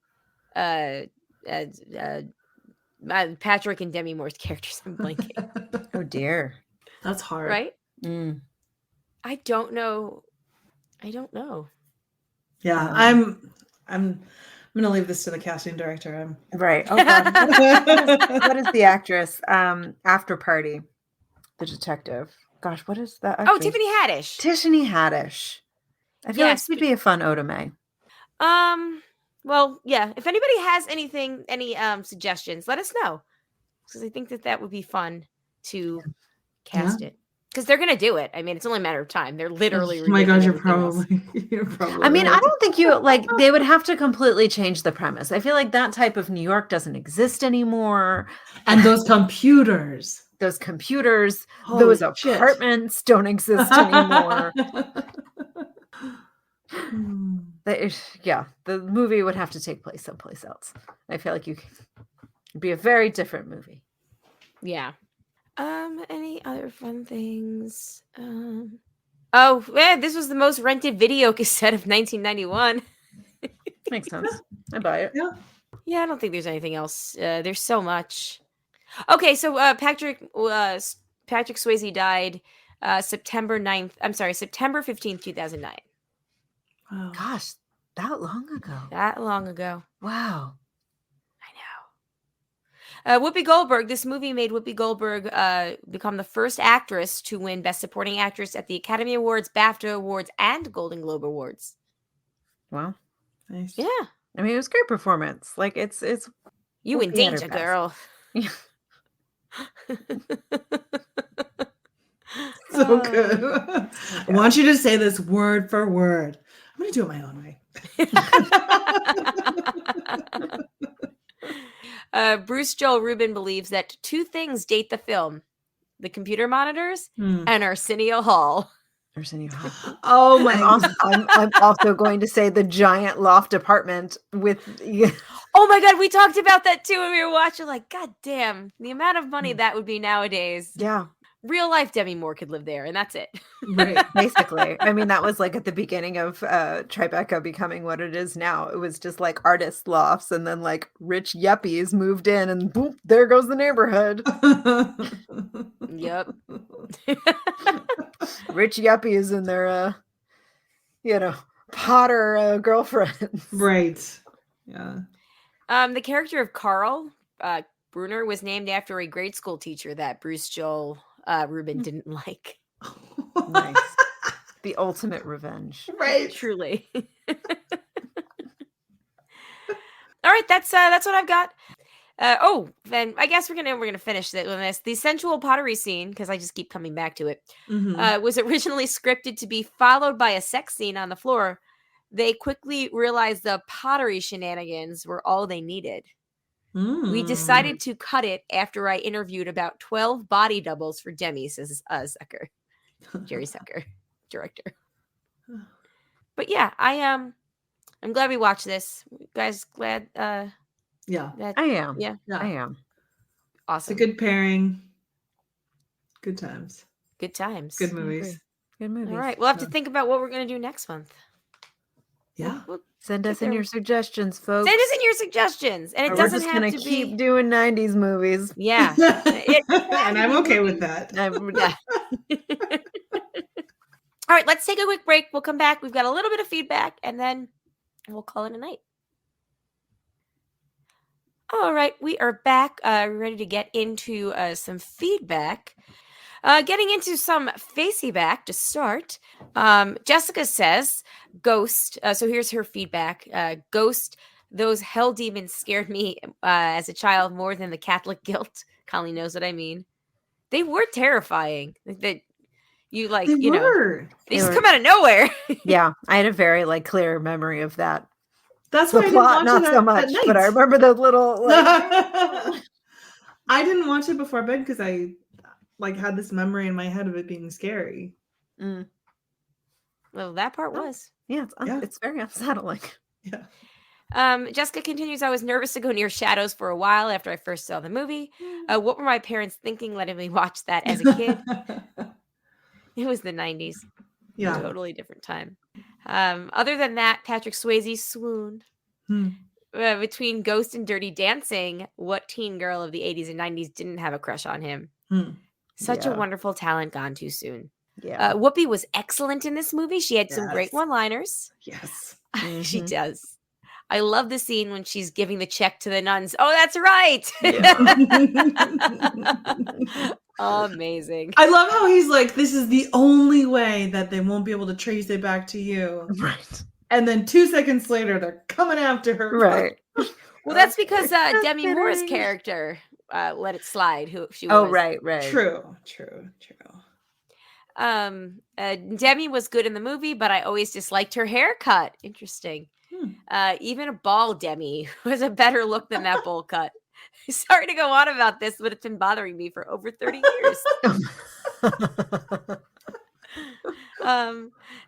Patrick and Demi Moore's characters? I'm blanking. Oh dear. That's hard. Right? Mm. I don't know. Yeah, I'm gonna leave this to the casting director. Right. Oh God. What is the actress? After Party, the detective. Gosh, what is that? Oh, Tiffany Haddish. Tiffany Haddish. I feel like she'd be a fun Otome. Well, yeah. If anybody has any suggestions, let us know, because I think that would be fun to cast it. Because they're gonna do it. I mean, it's only a matter of time. They're literally. Oh my God, you're probably. I mean, I don't think they would have to completely change the premise. I feel like that type of New York doesn't exist anymore. And those computers, Holy those apartments don't exist anymore. The movie would have to take place someplace else. I feel like it'd be a very different movie. Yeah. Any other fun things? Oh, yeah, this was the most rented video cassette of 1991. Makes sense. I buy it. Yeah, I don't think there's anything else. There's so much. Okay, so Patrick Swayze died September 15th, 2009. Wow. Gosh, that long ago. Wow. Whoopi Goldberg, this movie made Whoopi Goldberg become the first actress to win Best Supporting Actress at the Academy Awards, BAFTA Awards, and Golden Globe Awards. Wow. Nice. Yeah. I mean, it was a great performance. Like, it's you in danger, girl. Yeah. So good. I want you to say this word for word. I'm going to do it my own way. Bruce Joel Rubin believes that two things date the film: the computer monitors and Arsenio Hall. Oh my God. I'm also going to say the giant loft apartment with. Oh my God, we talked about that too when we were watching. Like, God damn, the amount of money that would be nowadays. Yeah. Real life Demi Moore could live there, and that's it. Right. Basically. I mean, that was like at the beginning of Tribeca becoming what it is now. It was just like artist lofts, and then like rich yuppies moved in, and boop, there goes the neighborhood. Yep. Rich yuppies and their, Potter girlfriends. Right. Yeah. The character of Carl Brunner was named after a grade school teacher that Bruce Joel Rubin didn't like. Nice. The ultimate revenge. Right. Truly. All right, that's what I've got. Then I guess we're gonna finish it with this. The sensual pottery scene, because I just keep coming back to it, was originally scripted to be followed by a sex scene on the floor. They quickly realized the pottery shenanigans were all they needed. We decided to cut it after I interviewed about 12 body doubles for Demi, says Zucker. Jerry Zucker, director. But yeah, I'm glad we watched this. You guys glad? Yeah, I am. Yeah, I am. Awesome. It's a good pairing. Good times. Good times. Good movies. Good movies. All right, we'll have to think about what we're going to do next month. Yeah. Send us in your suggestions, folks. Send us in your suggestions, and it doesn't have to be. We're just gonna keep doing '90s movies. Yeah, and I'm okay with that. Yeah. All right, let's take a quick break. We'll come back. We've got a little bit of feedback, and then we'll call it a night. All right, we are back. Ready to get into some feedback. Getting into some facey back to start. Jessica says, Ghost. So here's her feedback. Ghost, those hell demons scared me as a child more than the Catholic guilt. Colleen knows what I mean. They were terrifying. That you like, they just come out of nowhere. Yeah, I had a very clear memory of that. That's the why plot, not so much, but I remember the little. I didn't watch it before bed because I had this memory in my head of it being scary. Well, that part was. Yeah, it's very unsettling. Yeah. Jessica continues, I was nervous to go near shadows for a while after I first saw the movie. What were my parents thinking letting me watch that as a kid? It was the 90s. Yeah. Totally different time. Other than that, Patrick Swayze swoon. Between Ghost and Dirty Dancing, what teen girl of the 80s and 90s didn't have a crush on him? Such a Yeah. wonderful talent gone too soon. Yeah. Whoopi was excellent in this movie. She had some great Yes. one-liners. Yes. She Mhm. does. I love the scene when she's giving the check to the nuns. Oh, that's right. Amazing. I love how he's like, this is the only way that they won't be able to trace it back to you. Right. And then 2 seconds later, they're coming after her. Right. Well, that's because Just Demi Moore's kidding. character let it slide who she was. Oh, right. True. Demi was good in the movie, but I always disliked her haircut. Interesting. Even a bald Demi was a better look than that bowl cut. Sorry to go on about this, but it's been bothering me for over 30 years.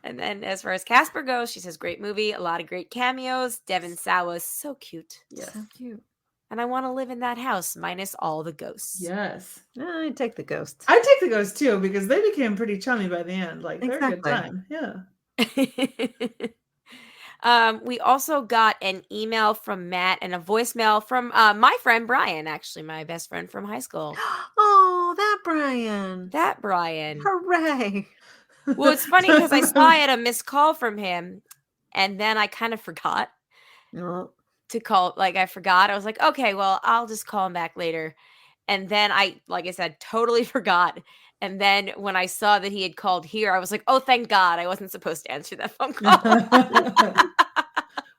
And then as far as Casper goes, she says, great movie, a lot of great cameos. Devin Sawa's so cute. Yes. So cute. And I want to live in that house, minus all the ghosts. Yes. I'd take the ghosts. I take the ghosts too, because they became pretty chummy by the end. Like, they're a good time. Yeah. We also got an email from Matt and a voicemail from my friend Brian, actually my best friend from high school. Oh, that Brian. Hooray. Well, it's funny because I saw I had a missed call from him, and then I kind of forgot to call. Like, I forgot. I was like, okay, well, I'll just call him back later. And then like I said, totally forgot. And then when I saw that he had called here, I was like, oh, thank God. I wasn't supposed to answer that phone call.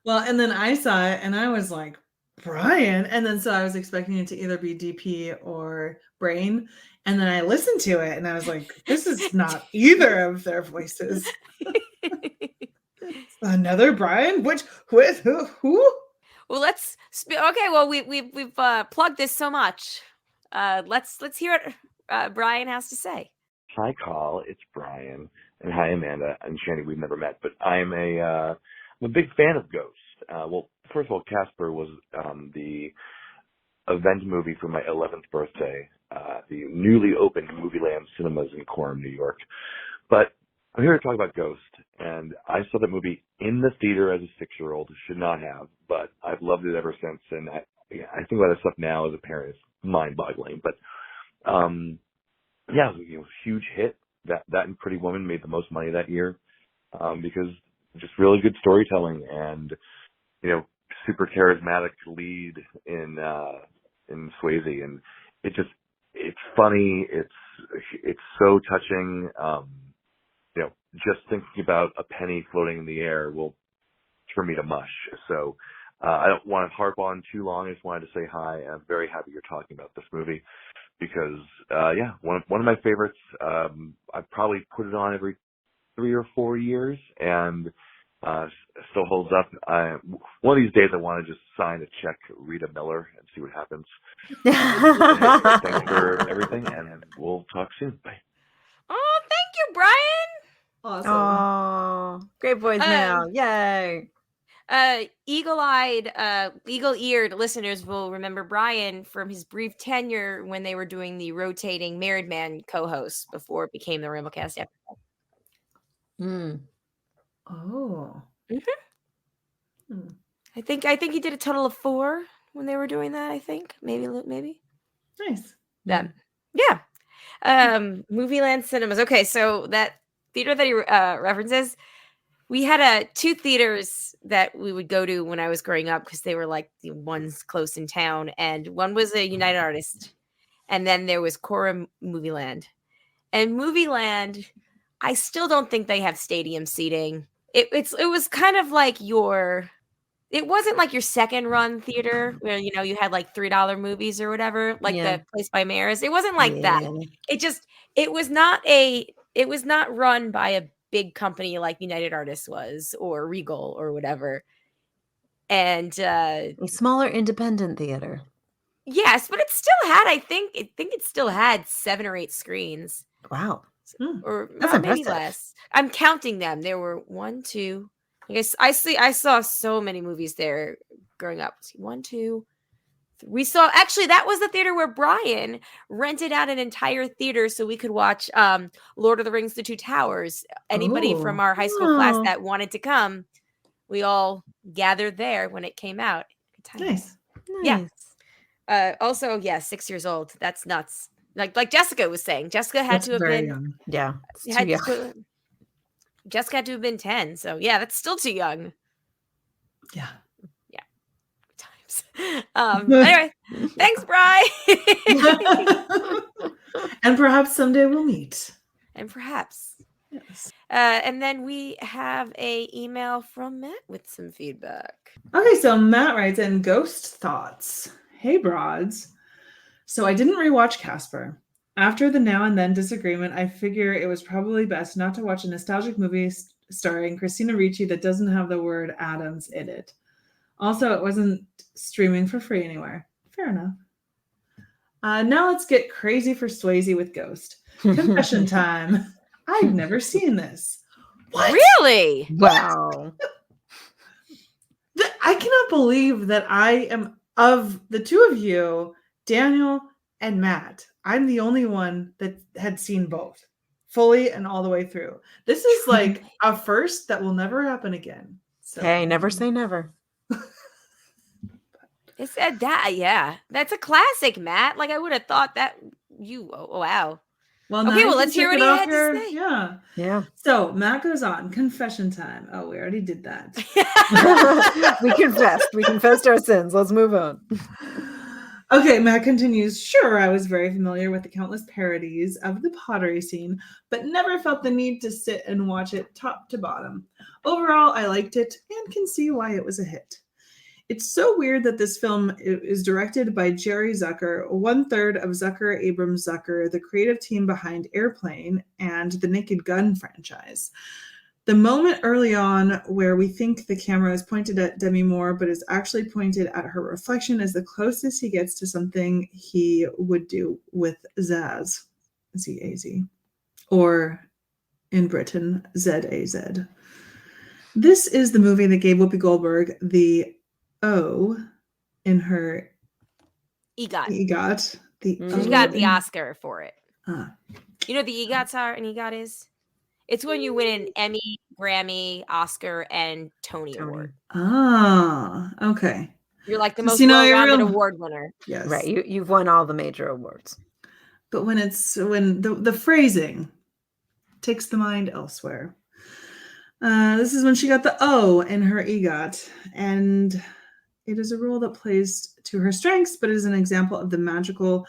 Well, and then I saw it and I was like, Brian. And then so I was expecting it to either be DP or Brain. And then I listened to it and I was like, this is not either of their voices. Another Brian? Who? Well, okay. Well, we've plugged this so much. Let's hear what Brian has to say. Hi, Carl. It's Brian, and hi, Amanda and Shandy. We've never met, but I'm a big fan of Ghost. Well, first of all, Casper was the event movie for my 11th birthday, the newly opened Movieland Cinemas in Quorum, New York. But I'm here to talk about Ghost, and I saw that movie in the theater as a 6-year-old. Should not have, but I've loved it ever since. And I think about this stuff now as a parent. It's mind-boggling. But yeah, it was a huge hit. That and Pretty Woman made the most money that year because just really good storytelling and super charismatic lead in Swayze, and it's funny. It's so touching. Just thinking about a penny floating in the air will turn me to mush. So I don't want to harp on too long. I just wanted to say hi, and I'm very happy you're talking about this movie because, one of my favorites. I probably put it on every 3 or 4 years, and still holds up. One of these days, I want to just sign a check, Rita Miller, and see what happens. Thanks for everything, and we'll talk soon. Bye. Oh, thank you, Brian. Awesome. Oh, great voicemail. Yay. Eagle-eared listeners will remember Brian from his brief tenure when they were doing the rotating Married Man co-host before it became the Ramblecast episode. Oh. Mm-hmm. I think he did a total of 4 when they were doing that. I think maybe. Nice. Yeah. Movieland Cinemas. Okay, so that theater that he references, we had 2 theaters that we would go to when I was growing up because they were like the ones close in town, and one was a United Artists, and then there was Cora Movieland. And Movieland, I still don't think they have stadium seating. It was kind of like it wasn't like your second run theater where you had like $3 movies or whatever, like the place by Maris. It wasn't like that. It was not run by a big company like United Artists was or Regal or whatever. And a smaller independent theater. Yes, but it still had, I think it still had 7 or 8 screens. Wow. Or that's maybe impressive. less. I'm counting them. There were 1, 2. I guess I saw so many movies there growing up. 1, 2, We saw actually that was the theater where Brian rented out an entire theater so we could watch Lord of the Rings: The Two Towers. Anybody Oh. from our high school class Wow. that wanted to come, we all gathered there when it came out. Good times. Nice. Yeah. Nice. Also, yeah, 6 years old. That's nuts. Like Jessica was saying, Jessica had That's to have very been young. Yeah. It's too had young. to- Jessica had to have been 10. So yeah, that's still too young. Yeah. Times. Anyway, thanks, Bri. And perhaps someday we'll meet. And perhaps. Yes. And then we have a email from Matt with some feedback. Okay, so Matt writes in Ghost Thoughts. Hey, broads. So I didn't rewatch Casper. After the now and then disagreement, I figure it was probably best not to watch a nostalgic movie starring Christina Ricci that doesn't have the word Adams in it. Also, it wasn't streaming for free anywhere. Fair enough. Now let's get crazy for Swayze with Ghost. Confession time. I've never seen this. What? Really? Wow. I cannot believe that I am, of the two of you, Daniel and Matt, I'm the only one that had seen both fully and all the way through. This is like a first that will never happen again. So, Hey, never say never. It's that, yeah. That's a classic, Matt. Like I would have thought that you. Oh, wow. Well, Okay, now you well, can let's hear check what it he off had to your- say. Yeah. Yeah. So Matt goes on. Confession time. Oh, we already did that. We confessed. We confessed our sins. Let's move on. Okay, Matt continues. Sure, I was very familiar with the countless parodies of the pottery scene, but never felt the need to sit and watch it top to bottom. Overall, I liked it and can see why it was a hit. It's so weird that this film is directed by Jerry Zucker, 1/3 of Zucker Abrams Zucker, the creative team behind Airplane and the Naked Gun franchise. The moment early on where we think the camera is pointed at Demi Moore but is actually pointed at her reflection is the closest he gets to something he would do with Zaz, Z-A-Z, or in Britain, Z-A-Z. This is the movie that gave Whoopi Goldberg the O in her EGOT. EGOT. The Mhm. She O got the in- Oscar for it. Ah. You know what the EGOTs are? An EGOT is? It's when you win an Emmy, Grammy, Oscar, and Tony Award. Ah, okay. You're like the So, most you know, you're well-rounded real- award winner. Yes. Right. You've won all the major awards. But when the phrasing takes the mind elsewhere. This is when she got the O in her EGOT, and it is a role that plays to her strengths, but is an example of the magical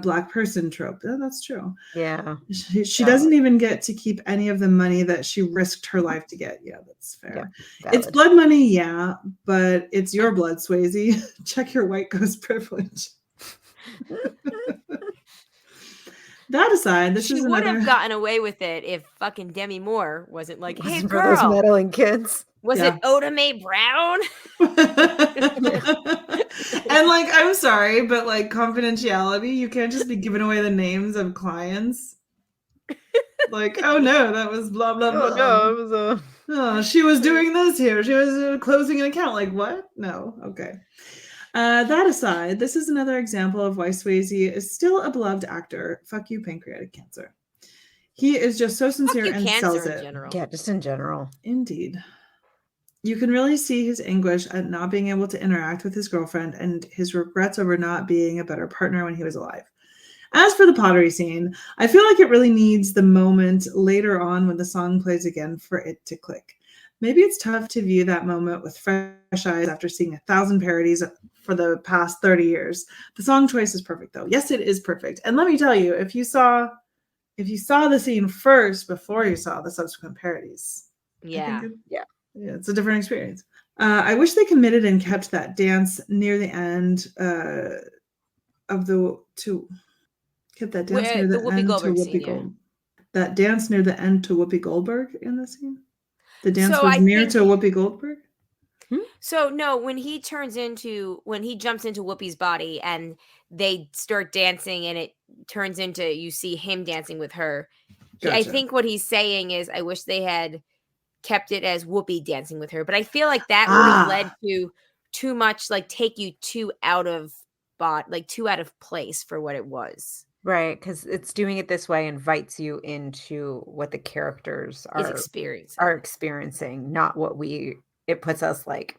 Black person trope. Oh, that's true. Yeah. She doesn't even get to keep any of the money that she risked her life to get. Yeah, that's fair. Yeah, It's valid. blood money, yeah, but it's your blood, Swayze. Check your white ghost privilege. That aside, this She is would another. have gotten away with it if fucking Demi Moore wasn't like, hey, Wasn't for those girl, meddling kids. was Yeah. it Oda Mae Brown? And like, I'm sorry, but like confidentiality, you can't just be giving away the names of clients. Like, oh no, that was blah blah blah. it was a. Oh, she was doing this here. She was closing an account. Like, what? No. Okay. That aside, this is another example of why Swayze is still a beloved actor. Fuck you, pancreatic cancer. He is just so Fuck sincere you, and cancer sells in it. general. Yeah, just in general. Indeed. You can really see his anguish at not being able to interact with his girlfriend and his regrets over not being a better partner when he was alive. As for the pottery scene, I feel like it really needs the moment later on when the song plays again for it to click. Maybe it's tough to view that moment with fresh eyes after seeing 1,000 parodies for the past 30 years. The song choice is perfect, though. Yes, it is perfect. And let me tell you, if you saw the scene first before you saw the subsequent parodies, Yeah. yeah, it's a different experience. I wish they committed and kept that dance near the end kept that dance near The the Whoopi end Goldberg to scene, Whoopi yeah. Goldberg. That dance near the end to Whoopi Goldberg in the scene. The dance So was I near think- to Whoopi Goldberg. So no, when he jumps into Whoopi's body and they start dancing and it turns into, you see him dancing with her. I Gotcha. think what he's saying is, I wish they had kept it as Whoopi dancing with her, but I feel like that would have led to too much, like take you too out of place for what it was. Right, because it's doing it this way invites you into what the characters Is are experiencing, not what it puts us like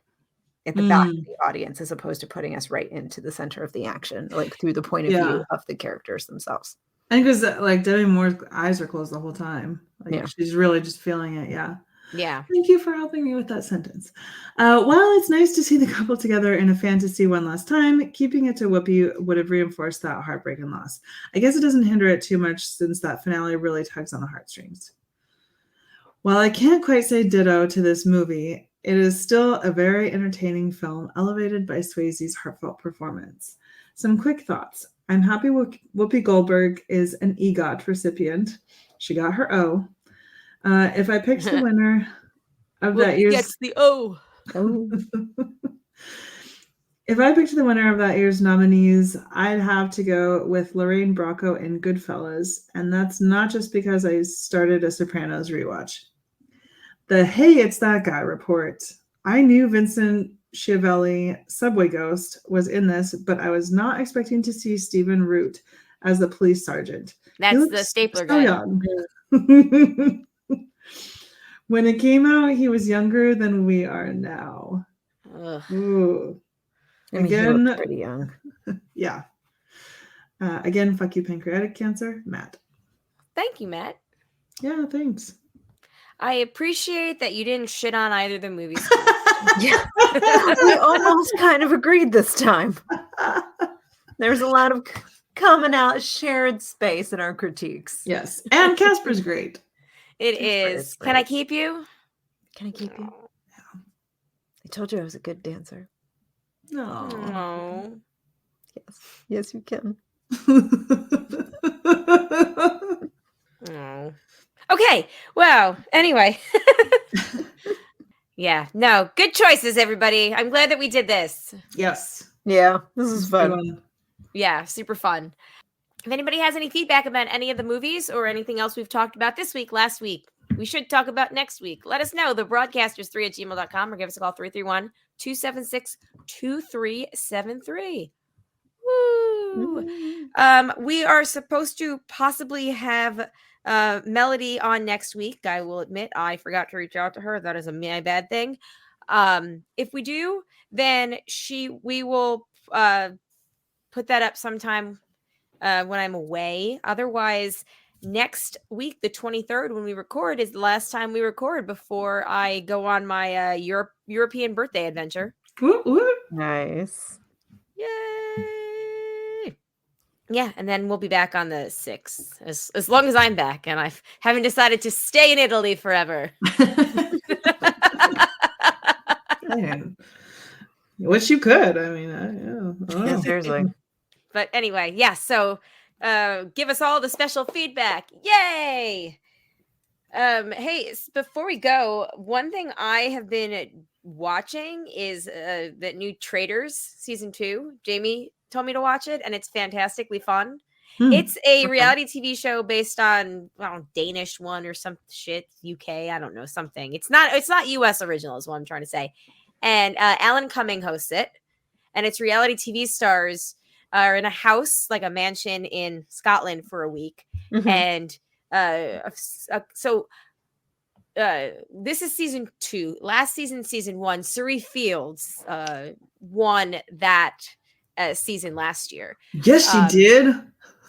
at the back of the audience, as opposed to putting us right into the center of the action, like through the point of view of the characters themselves. I think because like Demi Moore's eyes are closed the whole time. Like she's really just feeling it. Yeah. Yeah. Thank you for helping me with that sentence. While it's nice to see the couple together in a fantasy one last time, keeping it to Whoopi would have reinforced that heartbreak and loss. I guess it doesn't hinder it too much since that finale really tugs on the heartstrings. While I can't quite say ditto to this movie, it is still a very entertaining film elevated by Swayze's heartfelt performance. Some quick thoughts. I'm happy Whoopi Goldberg is an EGOT recipient. She got her O. If I picked the winner of that year's... gets the O. If I picked the winner of that year's nominees, I'd have to go with Lorraine Bracco in Goodfellas, and that's not just because I started a Sopranos rewatch. The Hey, It's That Guy report. I knew Vincent Schiavelli, Subway Ghost, was in this, but I was not expecting to see Stephen Root as the police sergeant. That's the stapler guy. Young. When it came out, he was younger than we are now. Ooh. I mean, again, he looks pretty young. Yeah. Again, fuck you, pancreatic cancer, Matt. Thank you, Matt. Yeah, thanks. I appreciate that you didn't shit on either of the movies. Yeah. We almost kind of agreed this time. There's a lot of commonality, shared space in our critiques. Yes. And Casper's great. It is. Can I keep you? Can I keep you? Yeah. I told you I was a good dancer. No. Yes. Yes, you can. Oh. Okay. Well, anyway. Yeah. No. Good choices, everybody. I'm glad that we did this. Yes. Yeah. This is fun. Yeah. Super fun. If anybody has any feedback about any of the movies or anything else we've talked about this week, last week, we should talk about next week, let us know. Thebroadcasters3@gmail.com or give us a call 331-276-2373. Woo! We are supposed to possibly have Melody on next week. I will admit I forgot to reach out to her. That is my bad thing. If we do, then we will put that up sometime when I'm away. Otherwise, next week, the 23rd, when we record, is the last time we record before I go on my European birthday adventure. Nice. Yay! Yeah, and then we'll be back on the 6th, as long as I'm back, and I haven't decided to stay in Italy forever. Wish you could. I mean, yeah, seriously. But anyway, yeah, so give us all the special feedback. Yay! Hey, before we go, one thing I have been watching is that new Traitors season 2. Jamie told me to watch it, and it's fantastically fun. It's a reality TV show based on Danish one or some shit, UK, I don't know, something. It's not US original is what I'm trying to say. And Alan Cumming hosts it, and it's reality TV stars are in a house, like a mansion in Scotland for a week. Mm-hmm. And so this is season 2. Last season 1, Surrey Fields won that season last year. Yes, she did.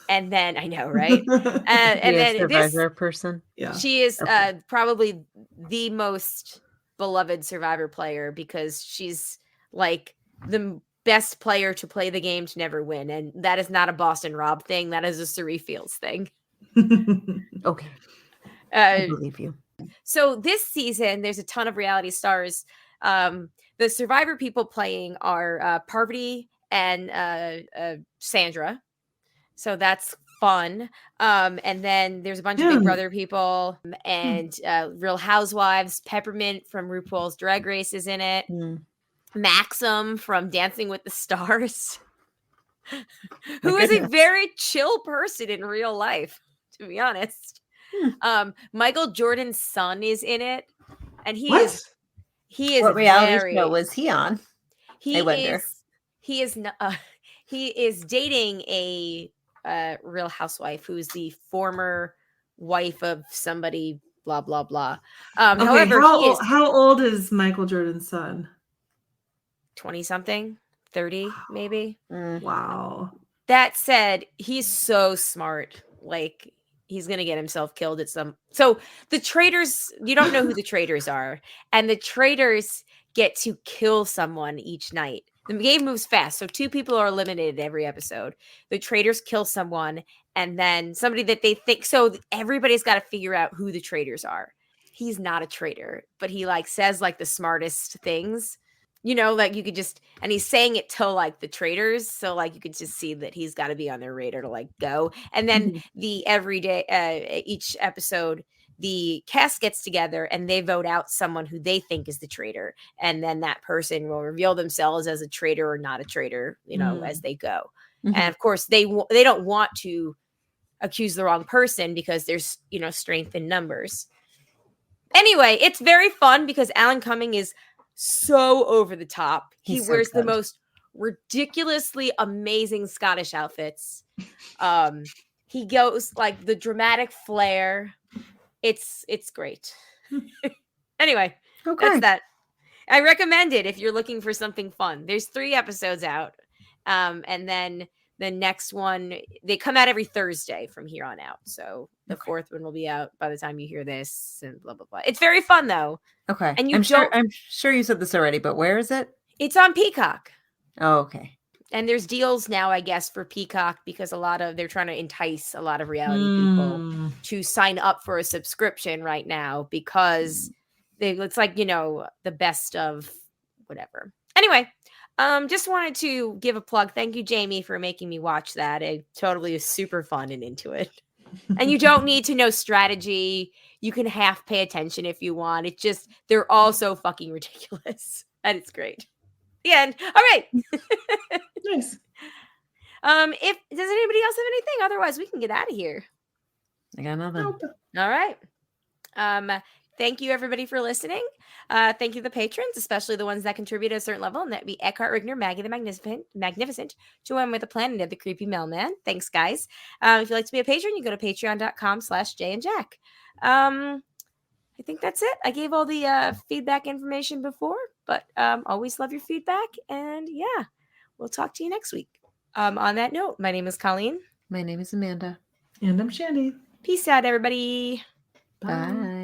And then I know, right? And then Survivor person. Yeah, she is probably the most beloved Survivor player because she's like the best player to play the game to never win, and that is not a Boston Rob thing. That is a Surrey Fields thing. Okay, I believe you. So this season, there's a ton of reality stars. The Survivor people playing are Parvati and Sandra. So that's fun. And then there's a bunch of Big Brother people and Real Housewives. Peppermint from RuPaul's Drag Race is in it. Maxim from Dancing with the Stars, who is a very chill person in real life, to be honest. Michael Jordan's son is in it, and he is what reality show was he on? He wonder. he is dating a Real Housewife who's the former wife of somebody. Blah blah blah. Okay, However, he is how old is Michael Jordan's son? 20 something, 30 maybe. Wow. That said, he's so smart. Like, he's gonna get himself killed at some. So the traitors, you don't know who the traitors are, and the traitors get to kill someone each night. The game moves fast, so 2 people are eliminated every episode. The traitors kill someone, and then somebody that they think. So everybody's got to figure out who the traitors are. He's not a traitor, but he like says like the smartest things. Like you could just, and he's saying it to like the traitors. So like you could just see that he's got to be on their radar to like go. And then the everyday, each episode, the cast gets together and they vote out someone who they think is the traitor. And then that person will reveal themselves as a traitor or not a traitor, as they go. And of course they don't want to accuse the wrong person because there's, strength in numbers. Anyway, it's very fun because Alan Cumming is so over the top. He wears the most ridiculously amazing Scottish outfits. He goes like the dramatic flair. It's great. Anyway, that's that. I recommend it if you're looking for something fun. There's 3 episodes out. And then the next one, they come out every Thursday from here on out. So the 4th one will be out by the time you hear this and blah, blah, blah. It's very fun though. Okay. And I'm sure you said this already, but where is it? It's on Peacock. Oh, okay. And there's deals now, I guess, for Peacock because they're trying to entice a lot of reality people to sign up for a subscription right now because it's like, the best of whatever. Anyway, just wanted to give a plug. Thank you, Jamie, for making me watch that. It totally is super fun and into it. And you don't need to know strategy. You can half pay attention if you want. It's just, they're all so fucking ridiculous. And it's great. The end. All right. Nice. Does anybody else have anything? Otherwise, we can get out of here. I got nothing. Nope. All right. Thank you, everybody, for listening. Thank you to the patrons, especially the ones that contribute at a certain level, and that'd be Eckhart Rigner, Maggie the Magnificent, Joanne with the Planet of the Creepy Mailman. Thanks, guys. If you'd like to be a patron, you go to patreon.com/JayandJack. I think that's it. I gave all the feedback information before, but always love your feedback. And yeah, we'll talk to you next week. On that note, my name is Colleen. My name is Amanda. And I'm Shandy. Peace out, everybody. Bye. Bye.